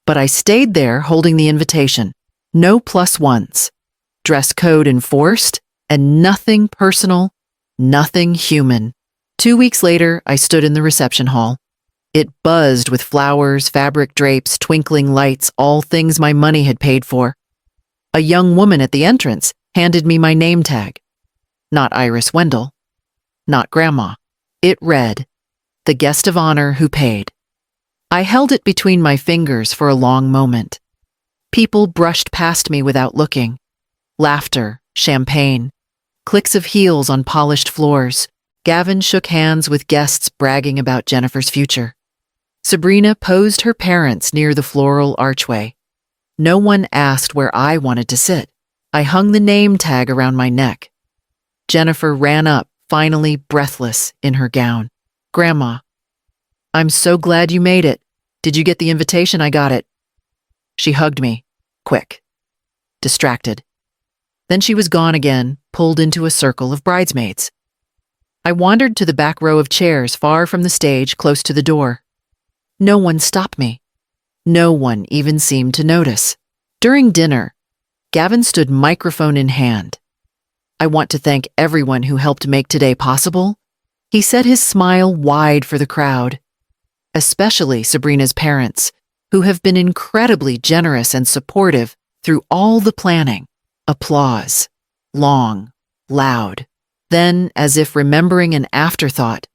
But I stayed there holding the invitation. No plus ones. Dress code enforced, and nothing personal, nothing human. 2 weeks later, I stood in the reception hall. It buzzed with flowers, fabric drapes, twinkling lights, all things my money had paid for. A young woman at the entrance handed me my name tag. Not Iris Wendell. Not Grandma. It read, the guest of honor who paid. I held it between my fingers for a long moment. People brushed past me without looking. Laughter, champagne, clicks of heels on polished floors. Gavin shook hands with guests bragging about Jennifer's future. Sabrina posed her parents near the floral archway. No one asked where I wanted to sit. I hung the name tag around my neck. Jennifer ran up, finally breathless in her gown. Grandma, I'm so glad you made it. Did you get the invitation? I got it. She hugged me, quick, distracted. Then she was gone again, pulled into a circle of bridesmaids. I wandered to the back row of chairs far from the stage, close to the door. No one stopped me. No one even seemed to notice. During dinner, Gavin stood microphone in hand. I want to thank everyone who helped make today possible. He set his smile wide for the crowd, especially Sabrina's parents, who have been incredibly generous and supportive through all the planning. Applause. Long, loud. Then, as if remembering an afterthought.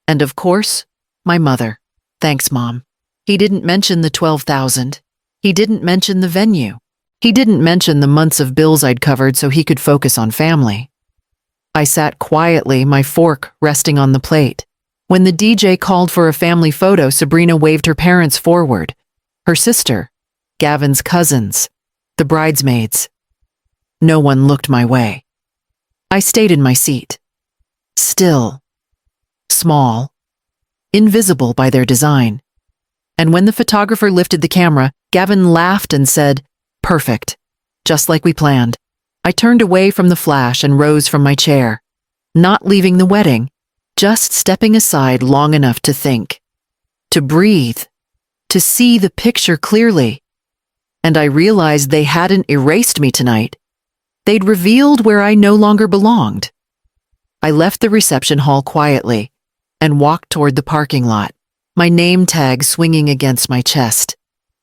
And of course, my mother. Thanks, Mom. He didn't mention the $12,000. He didn't mention the venue. He didn't mention the months of bills I'd covered so he could focus on family. I sat quietly, my fork resting on the plate. When the DJ called for a family photo, Sabrina waved her parents forward. Her sister, Gavin's cousins, the bridesmaids. No one looked my way. I stayed in my seat. Still. Small. Invisible by their design. And when the photographer lifted the camera, Gavin laughed and said, "Perfect. Just like we planned." I turned away from the flash and rose from my chair, not leaving the wedding, just stepping aside long enough to think. to breathe, to see the picture clearly. And I realized they hadn't erased me tonight. They'd revealed where I no longer belonged. I left the reception hall quietly and walked toward the parking lot, my name tag swinging against my chest,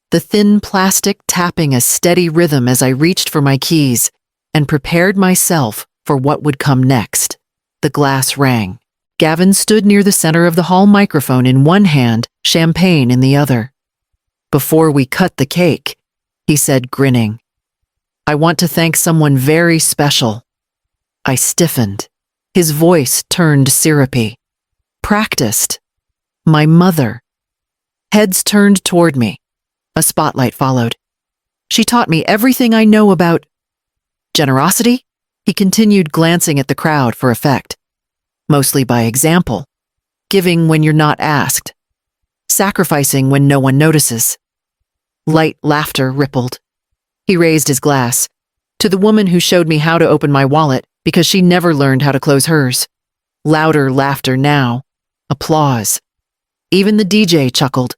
the thin plastic tapping a steady rhythm as I reached for my keys and prepared myself for what would come next. The glass rang. Gavin stood near the center of the hall, microphone in one hand, champagne in the other. "Before we cut the cake," he said, grinning, "I want to thank someone very special." I stiffened. His voice turned syrupy. "Practiced. My mother." Heads turned toward me. A spotlight followed. "She taught me everything I know about generosity," he continued, glancing at the crowd for effect. "Mostly by example. Giving when you're not asked. Sacrificing when no one notices." Light laughter rippled. He raised his glass. "To the woman who showed me how to open my wallet because she never learned how to close hers." Louder laughter now. Applause. Even the DJ chuckled.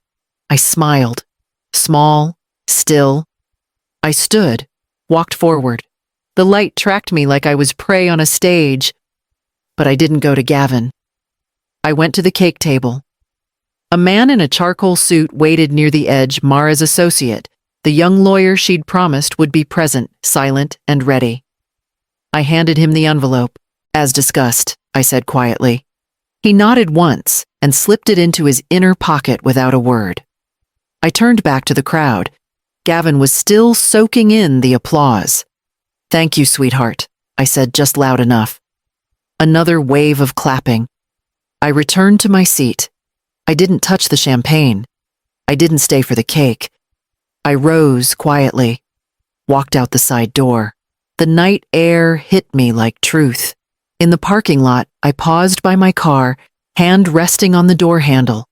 I smiled. Small, still. I stood, walked forward. The light tracked me like I was prey on a stage. But I didn't go to Gavin. I went to the cake table. A man in a charcoal suit waited near the edge, Mara's associate, the young lawyer she'd promised would be present, silent and ready. I handed him the envelope. "As discussed," I said quietly. He nodded once and slipped it into his inner pocket without a word. I turned back to the crowd. Gavin was still soaking in the applause. "Thank you, sweetheart," I said just loud enough. Another wave of clapping. I returned to my seat. I didn't touch the champagne. I didn't stay for the cake. I rose quietly, walked out the side door. The night air hit me like truth. In the parking lot, I paused by my car, hand resting on the door handle.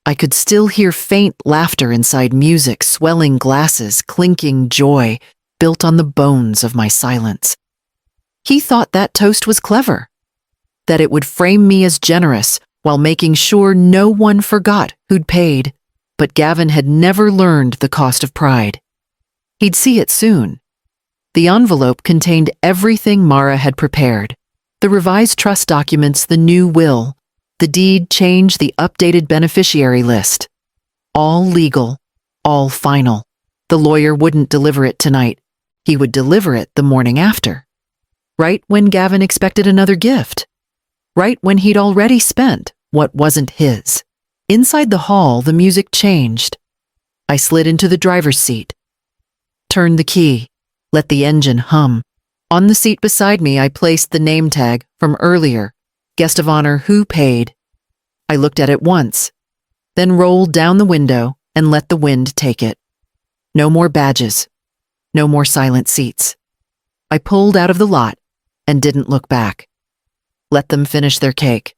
I could still hear faint laughter inside, music, swelling glasses, clinking joy, built on the bones of my silence. He thought that toast was clever, that it would frame me as generous while making sure no one forgot who'd paid. But Gavin had never learned the cost of pride. He'd see it soon. The envelope contained everything Mara had prepared. The revised trust documents, the new will, the deed change, the updated beneficiary list. All legal, all final. The lawyer wouldn't deliver it tonight. He would deliver it the morning after. Right when Gavin expected another gift. Right when he'd already spent what wasn't his. Inside the hall, the music changed. I slid into the driver's seat. Turned the key. Let the engine hum. On the seat beside me, I placed the name tag from earlier. Guest of honor, who paid? I looked at it once, then rolled down the window and let the wind take it. No more badges. No more silent seats. I pulled out of the lot and didn't look back. Let them finish their cake.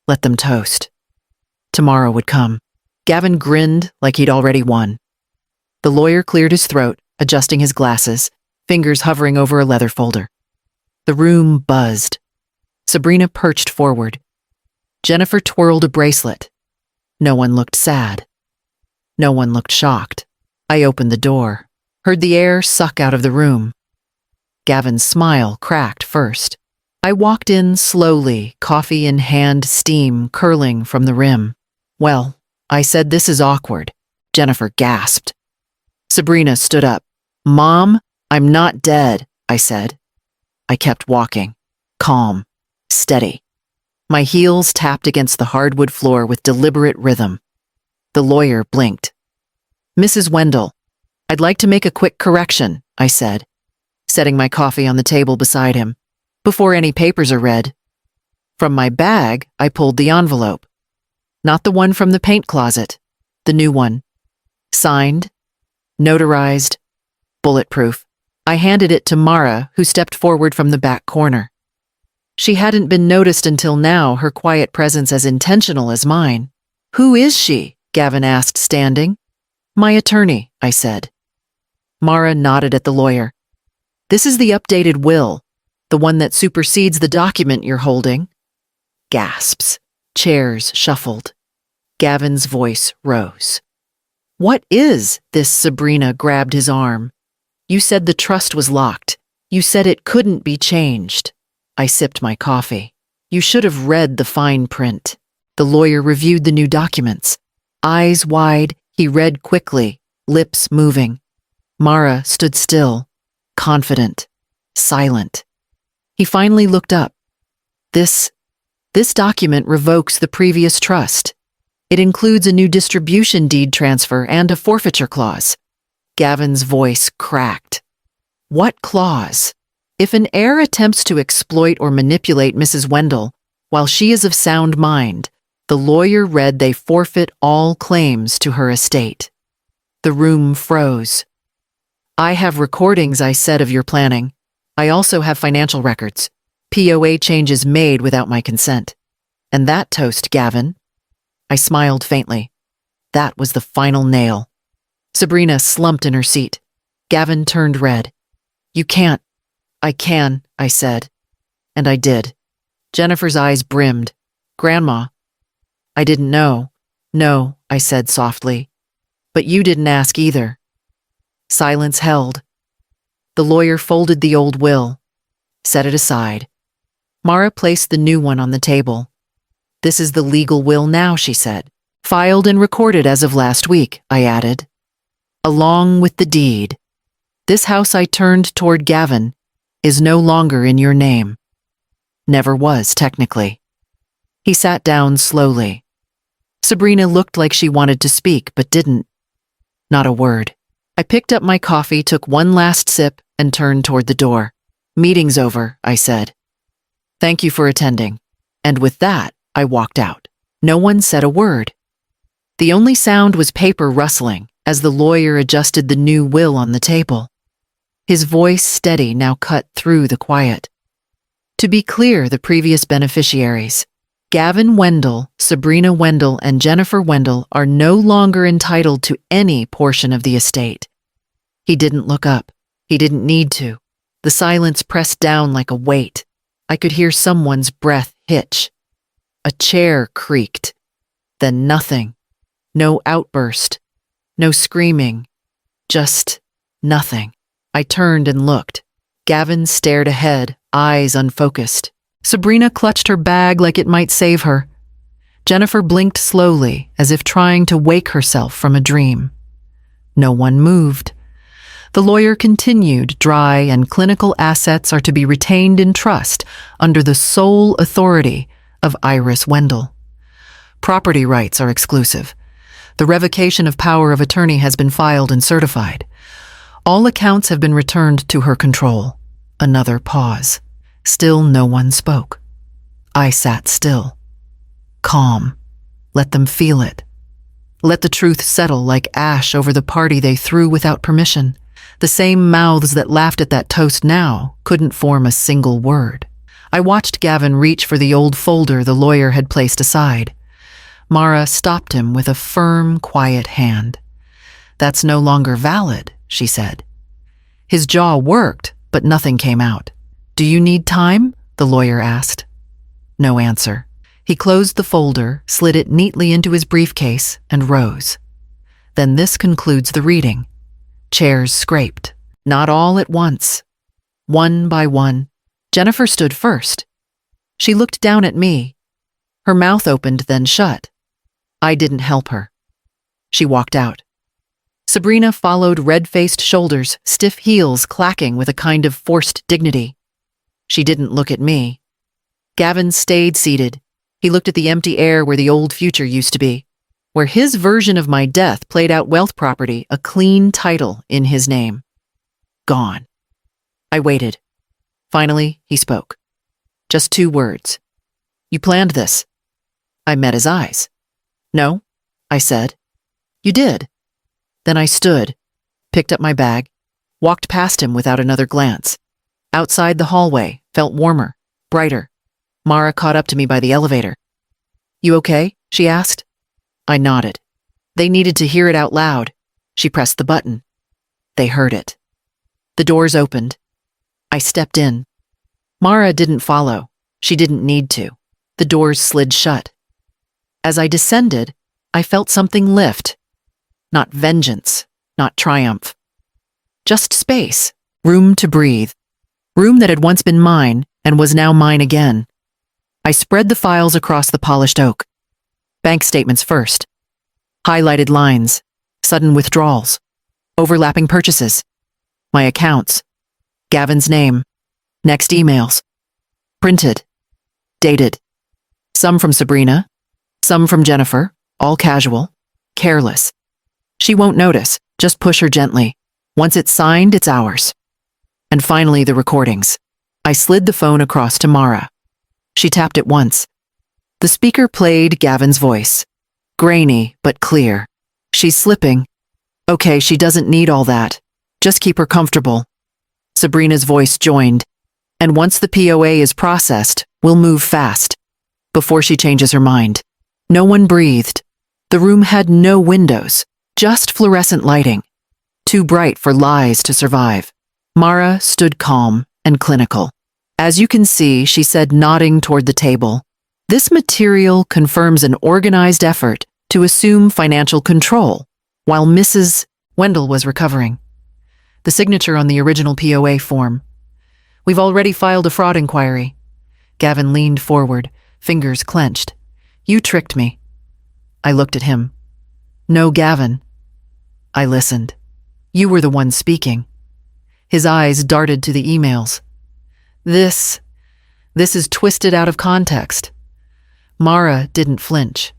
Let them toast. Tomorrow would come. Gavin grinned like he'd already won. The lawyer cleared his throat, adjusting his glasses, fingers hovering over a leather folder. The room buzzed. Sabrina perched forward. Jennifer twirled a bracelet. No one looked sad. No one looked shocked. I opened the door, heard the air suck out of the room. Gavin's smile cracked first. I walked in slowly, coffee in hand, steam curling from the rim. "Well," I said, "this is awkward." Jennifer gasped. Sabrina stood up. "Mom, I'm not dead," I said. I kept walking, calm, steady. My heels tapped against the hardwood floor with deliberate rhythm. The lawyer blinked. "Mrs. Wendell, I'd like to make a quick correction," I said, setting my coffee on the table beside him, "before any papers are read." From my bag, I pulled the envelope. Not the one from the paint closet, the new one. Signed, notarized, bulletproof. I handed it to Mara, who stepped forward from the back corner. She hadn't been noticed until now, her quiet presence as intentional as mine. "Who is she?" Gavin asked, standing. "My attorney," I said. Mara nodded at the lawyer. "This is the updated will, the one that supersedes the document you're holding." Gasps. Chairs shuffled. Gavin's voice rose. What is this? Sabrina grabbed his arm. You said the trust was locked. You said it couldn't be changed. I sipped my coffee. You should have read the fine print. The lawyer reviewed the new documents. Eyes wide, he read quickly, lips moving. Mara stood still, confident, silent. He finally looked up. This document revokes the previous trust. It includes a new distribution deed transfer and a forfeiture clause. Gavin's voice cracked. What clause? If an heir attempts to exploit or manipulate Mrs. Wendell while she is of sound mind, the lawyer read they forfeit all claims to her estate. The room froze. I have recordings, I said, of your planning. I also have financial records. POA changes made without my consent. And that toast, Gavin. I smiled faintly. That was the final nail. Sabrina slumped in her seat. Gavin turned red. You can't. I can, I said. And I did. Jennifer's eyes brimmed. Grandma. I didn't know. No, I said softly. But you didn't ask either. Silence held. The lawyer folded the old will, set it aside. Mara placed the new one on the table. This is the legal will now, she said. Filed and recorded as of last week, I added. Along with the deed. This house I turned toward Gavin is no longer in your name. Never was, technically. He sat down slowly. Sabrina looked like she wanted to speak, but didn't. Not a word. I picked up my coffee, took one last sip, and turned toward the door. Meeting's over, I said. Thank you for attending. And with that, I walked out. No one said a word. The only sound was paper rustling as the lawyer adjusted the new will on the table. His voice, steady, now cut through the quiet. To be clear, the previous beneficiaries, Gavin Wendell, Sabrina Wendell, and Jennifer Wendell, are no longer entitled to any portion of the estate. He didn't look up. He didn't need to. The silence pressed down like a weight. I could hear someone's breath hitch. A chair creaked. Then nothing. No outburst. No screaming. Just nothing. I turned and looked. Gavin stared ahead, eyes unfocused. Sabrina clutched her bag like it might save her. Jennifer blinked slowly, as if trying to wake herself from a dream. No one moved. The lawyer continued, dry, and clinical assets are to be retained in trust under the sole authority of Iris Wendell. Property rights are exclusive. The revocation of power of attorney has been filed and certified. All accounts have been returned to her control. Another pause. Still no one spoke. I sat still. Calm. Let them feel it. Let the truth settle like ash over the party they threw without permission. The same mouths that laughed at that toast now couldn't form a single word. I watched Gavin reach for the old folder the lawyer had placed aside. Mara stopped him with a firm, quiet hand. That's no longer valid, she said. His jaw worked, but nothing came out. Do you need time? The lawyer asked. No answer. He closed the folder, slid it neatly into his briefcase, and rose. Then this concludes the reading. Chairs scraped. Not all at once. One by one. Jennifer stood first. She looked down at me. Her mouth opened, then shut. I didn't help her. She walked out. Sabrina followed, red-faced shoulders, stiff heels clacking with a kind of forced dignity. She didn't look at me. Gavin stayed seated. He looked at the empty air where the old future used to be, where his version of my death played out wealth property, a clean title in his name. Gone. I waited. Finally, he spoke. Just 2 words. You planned this. I met his eyes. No, I said. You did. Then I stood, picked up my bag, walked past him without another glance. Outside the hallway, felt warmer, brighter. Mara caught up to me by the elevator. You okay? She asked. I nodded. They needed to hear it out loud. She pressed the button. They heard it. The doors opened. I stepped in. Mara didn't follow. She didn't need to. The doors slid shut. As I descended, I felt something lift. Not vengeance, not triumph. Just space, room to breathe. Room that had once been mine and was now mine again. I spread the files across the polished oak. Bank statements first. Highlighted lines, sudden withdrawals, overlapping purchases. My accounts. Gavin's name. Next emails. Printed. Dated. Some from Sabrina. Some from Jennifer. All casual. Careless. She won't notice. Just push her gently. Once it's signed, it's ours. And finally, the recordings. I slid the phone across to Mara. She tapped it once. The speaker played Gavin's voice. Grainy, but clear. She's slipping. Okay, she doesn't need all that. Just keep her comfortable. Sabrina's voice joined. And once the POA is processed, we'll move fast. Before she changes her mind. No one breathed. The room had no windows, just fluorescent lighting. Too bright for lies to survive. Mara stood calm and clinical. As you can see, she said, nodding toward the table, this material confirms an organized effort to assume financial control, while Mrs. Wendell was recovering. The signature on the original POA form. We've already filed a fraud inquiry. Gavin leaned forward, fingers clenched. You tricked me. I looked at him. No, Gavin. I listened. You were the one speaking. His eyes darted to the emails. This is twisted out of context. Mara didn't flinch.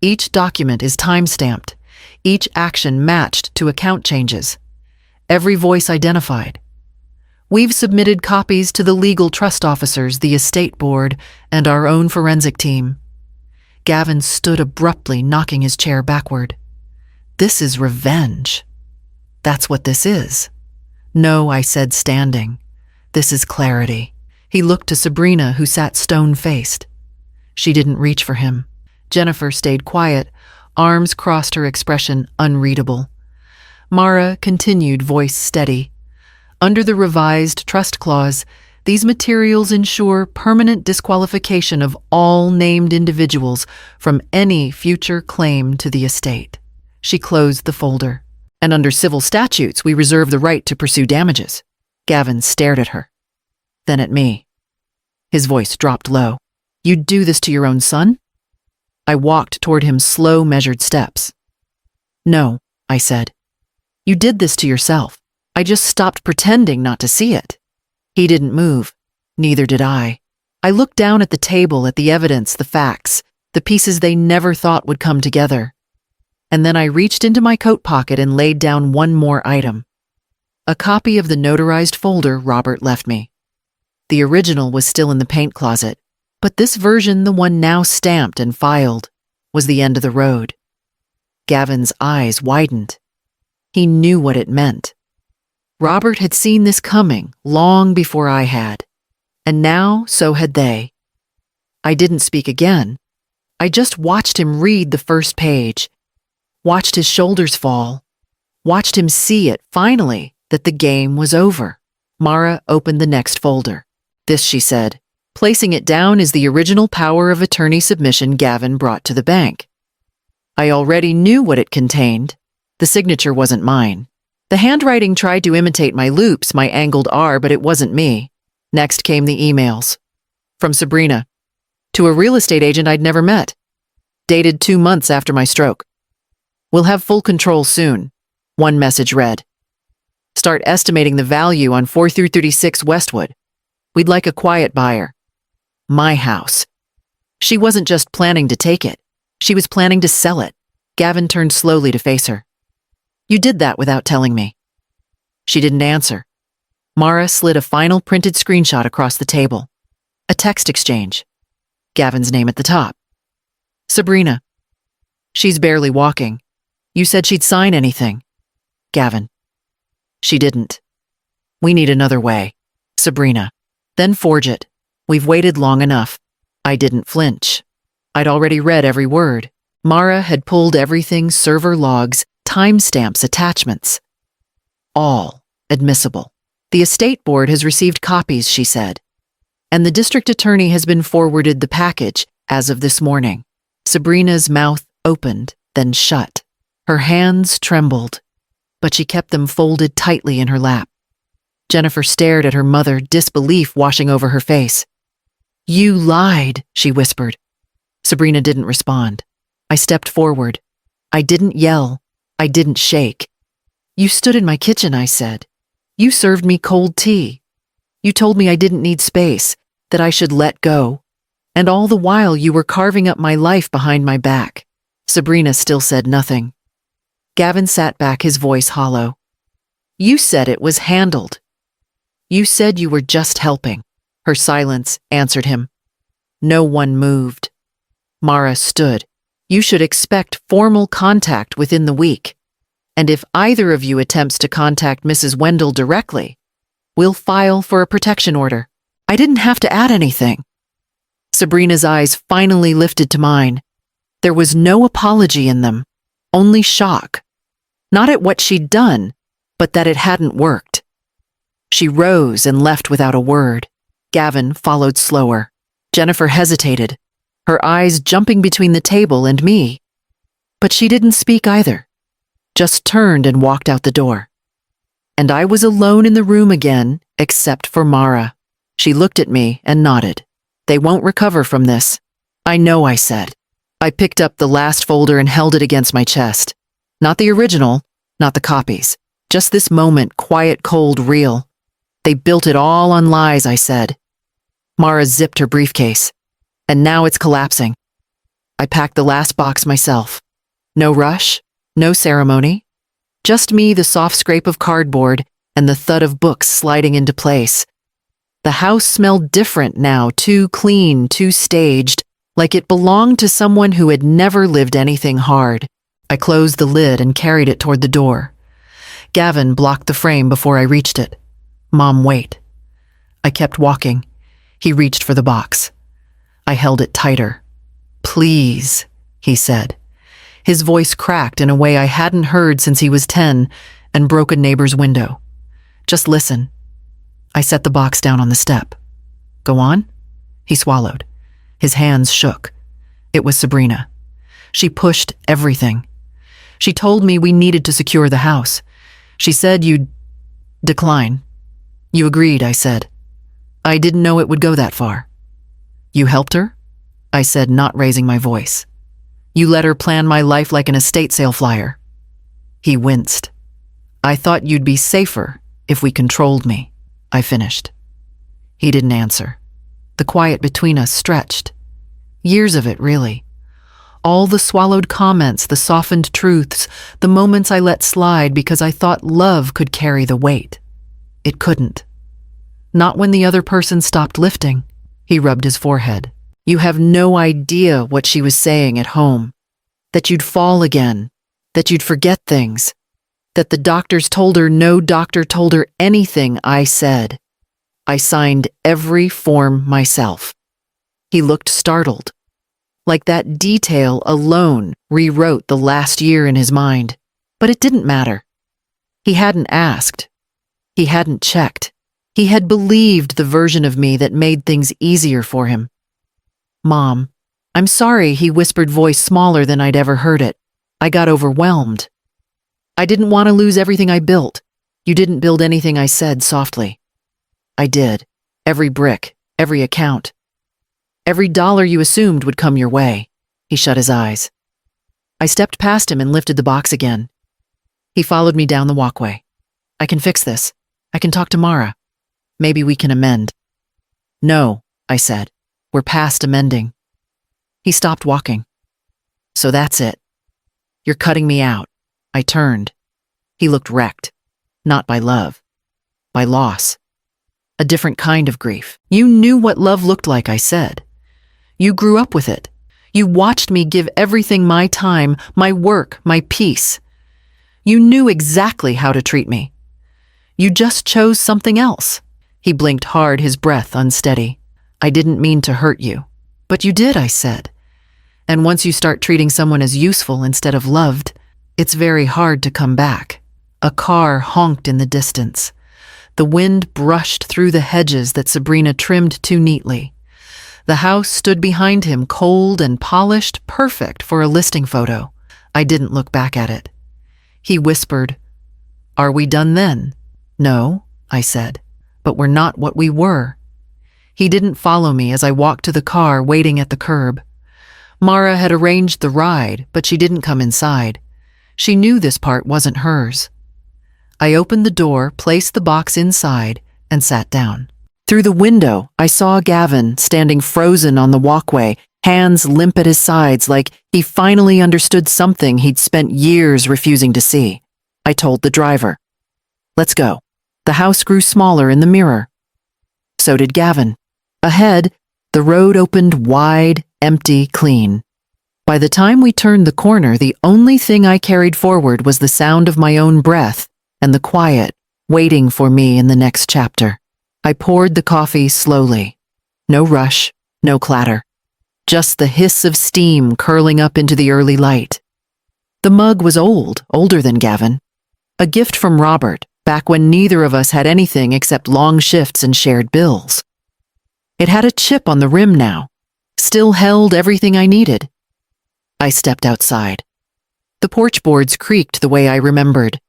Each document is time-stamped, each action matched to account changes, every voice identified. We've submitted copies to the legal trust officers, the estate board, and our own forensic team. Gavin stood abruptly, knocking his chair backward. This is revenge. That's what this is. No, I said, standing. This is clarity. He looked to Sabrina, who sat stone-faced. She didn't reach for him. Jennifer stayed quiet, arms crossed, her expression unreadable. Mara continued, voice steady. Under the revised trust clause, these materials ensure permanent disqualification of all named individuals from any future claim to the estate. She closed the folder. And under civil statutes, we reserve the right to pursue damages. Gavin stared at her. Then at me. His voice dropped low. You'd do this to your own son? I walked toward him, slow, measured steps. No, I said. You did this to yourself. I just stopped pretending not to see it. He didn't move. Neither did I. I looked down at the table, at the evidence, the facts, the pieces they never thought would come together. And then I reached into my coat pocket and laid down one more item. A copy of the notarized folder Robert left me. The original was still in the paint closet, but this version, the one now stamped and filed, was the end of the road. Gavin's eyes widened. He knew what it meant. Robert had seen this coming long before I had, and now so had they. I didn't speak again. I just watched him read the first page, watched his shoulders fall, watched him see it, finally, that the game was over. Mara opened the next folder. This, she said, placing it down, is the original power of attorney submission Gavin brought to the bank. I already knew what it contained. The signature wasn't mine. The handwriting tried to imitate my loops, my angled R, but it wasn't me. Next came the emails. From Sabrina. To a real estate agent I'd never met. Dated 2 months after my stroke. We'll have full control soon. One message read. Start estimating the value on 4 through 36 Westwood. We'd like a quiet buyer. My house. She wasn't just planning to take it. She was planning to sell it. Gavin turned slowly to face her. You did that without telling me. She didn't answer. Mara slid a final printed screenshot across the table. A text exchange. Gavin's name at the top. Sabrina. She's barely walking. You said she'd sign anything. Gavin. She didn't. We need another way. Sabrina. Then forge it. We've waited long enough. I didn't flinch. I'd already read every word. Mara had pulled everything, server logs, timestamps, attachments. All admissible. The estate board has received copies, she said. And the district attorney has been forwarded the package as of this morning. Sabrina's mouth opened, then shut. Her hands trembled, but she kept them folded tightly in her lap. Jennifer stared at her mother, disbelief washing over her face. "You lied," she whispered. Sabrina didn't respond. I stepped forward. I didn't yell. I didn't shake. "You stood in my kitchen," I said. "You served me cold tea. You told me I didn't need space, that I should let go. And all the while you were carving up my life behind my back." Sabrina still said nothing. Gavin sat back, his voice hollow. "You said it was handled. You said you were just helping." Her silence answered him. No one moved. Mara stood. "You should expect formal contact within the week. And if either of you attempts to contact Mrs. Wendell directly, we'll file for a protection order." I didn't have to add anything. Sabrina's eyes finally lifted to mine. There was no apology in them, only shock. Not at what she'd done, but that it hadn't worked. She rose and left without a word. Gavin followed slower. Jennifer hesitated, her eyes jumping between the table and me. But she didn't speak either, just turned and walked out the door. And I was alone in the room again, except for Mara. She looked at me and nodded. "They won't recover from this." "I know," I said. I picked up the last folder and held it against my chest. Not the original, not the copies. Just this moment, quiet, cold, real. "They built it all on lies," I said. Mara zipped her briefcase. "And now it's collapsing." I packed the last box myself. No rush, no ceremony. Just me, the soft scrape of cardboard, and the thud of books sliding into place. The house smelled different now, too clean, too staged, like it belonged to someone who had never lived anything hard. I closed the lid and carried it toward the door. Gavin blocked the frame before I reached it. "Mom, wait." I kept walking. He reached for the box. I held it tighter. "Please," he said. His voice cracked in a way I hadn't heard since he was 10 and broke a neighbor's window. "Just listen." I set the box down on the step. "Go on?" He swallowed. His hands shook. It was Sabrina. She pushed everything. She told me we needed to secure the house. She said you'd decline. "You agreed," I said. "I didn't know it would go that far." "You helped her?" I said, not raising my voice. "You let her plan my life like an estate sale flyer." He winced. "I thought you'd be safer if we controlled me," I finished. He didn't answer. The quiet between us stretched. Years of it, really. All the swallowed comments, the softened truths, the moments I let slide because I thought love could carry the weight. It couldn't. Not when the other person stopped lifting. He rubbed his forehead. "You have no idea what she was saying at home. That you'd fall again. That you'd forget things. That the doctors told her no doctor told her anything I said. I signed every form myself." He looked startled. Like that detail alone rewrote the last year in his mind. But it didn't matter. He hadn't asked. He hadn't checked. He had believed the version of me that made things easier for him. "Mom, I'm sorry," he whispered, voice smaller than I'd ever heard it. "I got overwhelmed. I didn't want to lose everything I built." "You didn't build anything," I said softly. "I did. Every brick, every account. Every dollar you assumed would come your way." He shut his eyes. I stepped past him and lifted the box again. He followed me down the walkway. "I can fix this. I can talk to Mara. Maybe we can amend." "No," I said. "We're past amending." He stopped walking. "So that's it. You're cutting me out." I turned. He looked wrecked. Not by love. By loss. A different kind of grief. "You knew what love looked like," I said. "You grew up with it. You watched me give everything, my time, my work, my peace. You knew exactly how to treat me. You just chose something else." He blinked hard, his breath unsteady. "I didn't mean to hurt you." "But you did," I said. "And once you start treating someone as useful instead of loved, it's very hard to come back." A car honked in the distance. The wind brushed through the hedges that Sabrina trimmed too neatly. The house stood behind him, cold and polished, perfect for a listing photo. I didn't look back at it. He whispered, "Are we done then?" "No," I said, "but we're not what we were." He didn't follow me as I walked to the car waiting at the curb. Mara had arranged the ride, but she didn't come inside. She knew this part wasn't hers. I opened the door, placed the box inside, and sat down. Through the window, I saw Gavin standing frozen on the walkway, hands limp at his sides like he finally understood something he'd spent years refusing to see. I told the driver, "Let's go." The house grew smaller in the mirror. So did Gavin. Ahead, the road opened wide, empty, clean. By the time we turned the corner, the only thing I carried forward was the sound of my own breath and the quiet waiting for me in the next chapter. I poured the coffee slowly. No rush, no clatter. Just the hiss of steam curling up into the early light. The mug was old, older than Gavin. A gift from Robert, back when neither of us had anything except long shifts and shared bills. It had a chip on the rim now, still held everything I needed. I stepped outside. The porch boards creaked the way I remembered.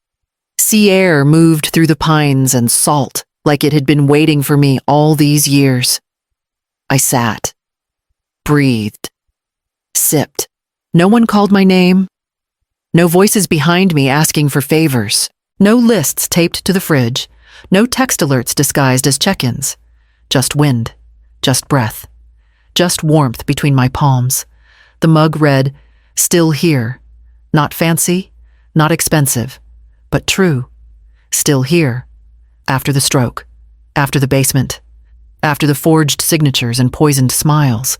Sea air moved through the pines and salt, like it had been waiting for me all these years. I sat, breathed, sipped. No one called my name. No voices behind me asking for favors. No lists taped to the fridge. No text alerts disguised as check-ins. Just wind, just breath, just warmth between my palms. The mug read, "Still here. Not fancy, not expensive, but true. Still here. After the stroke, after the basement, after the forged signatures and poisoned smiles,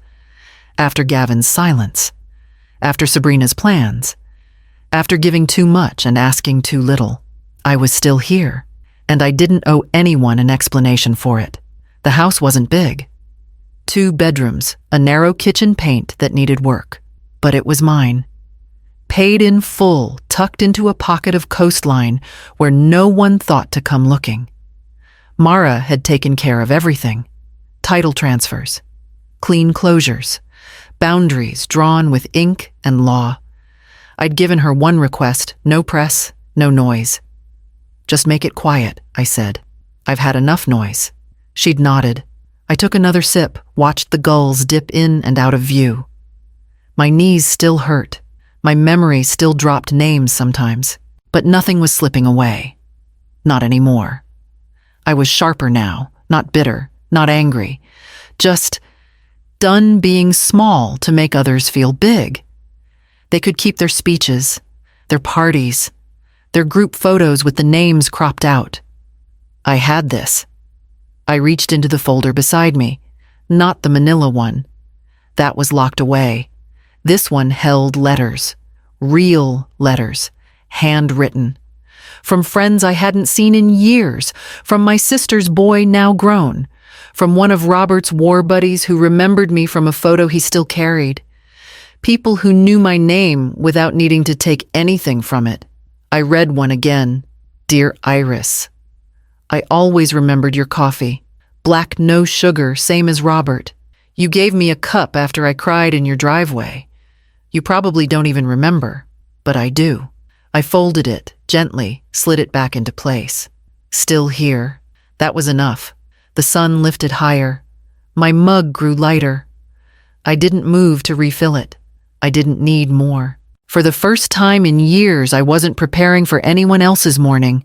after Gavin's silence, after Sabrina's plans, after giving too much and asking too little. I was still here, and I didn't owe anyone an explanation for it. The house wasn't big. 2 bedrooms, a narrow kitchen paint that needed work. But it was mine. Paid in full, tucked into a pocket of coastline where no one thought to come looking. Mara had taken care of everything. Title transfers, clean closures, boundaries drawn with ink and law. I'd given her one request, no press, no noise. "Just make it quiet," I said. "I've had enough noise." She'd nodded. I took another sip, watched the gulls dip in and out of view. My knees still hurt. My memory still dropped names sometimes. But nothing was slipping away. Not anymore. I was sharper now, not bitter, not angry. Just done being small to make others feel big. They could keep their speeches, their parties, their group photos with the names cropped out. I had this. I reached into the folder beside me, not the manila one. That was locked away. This one held letters, real letters, handwritten. From friends I hadn't seen in years, from my sister's boy now grown, from one of Robert's war buddies who remembered me from a photo he still carried. People who knew my name without needing to take anything from it. I read one again. "Dear Iris, I always remembered your coffee. Black, no sugar, same as Robert. You gave me a cup after I cried in your driveway. You probably don't even remember, but I do." I folded it, gently, slid it back into place. Still here. That was enough. The sun lifted higher. My mug grew lighter. I didn't move to refill it. I didn't need more. For the first time in years, I wasn't preparing for anyone else's morning.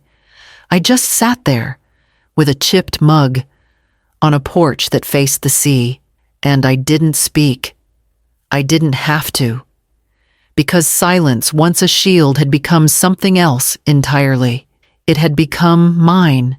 I just sat there, with a chipped mug, on a porch that faced the sea, and I didn't speak. I didn't have to. Because silence, once a shield, had become something else entirely. It had become mine.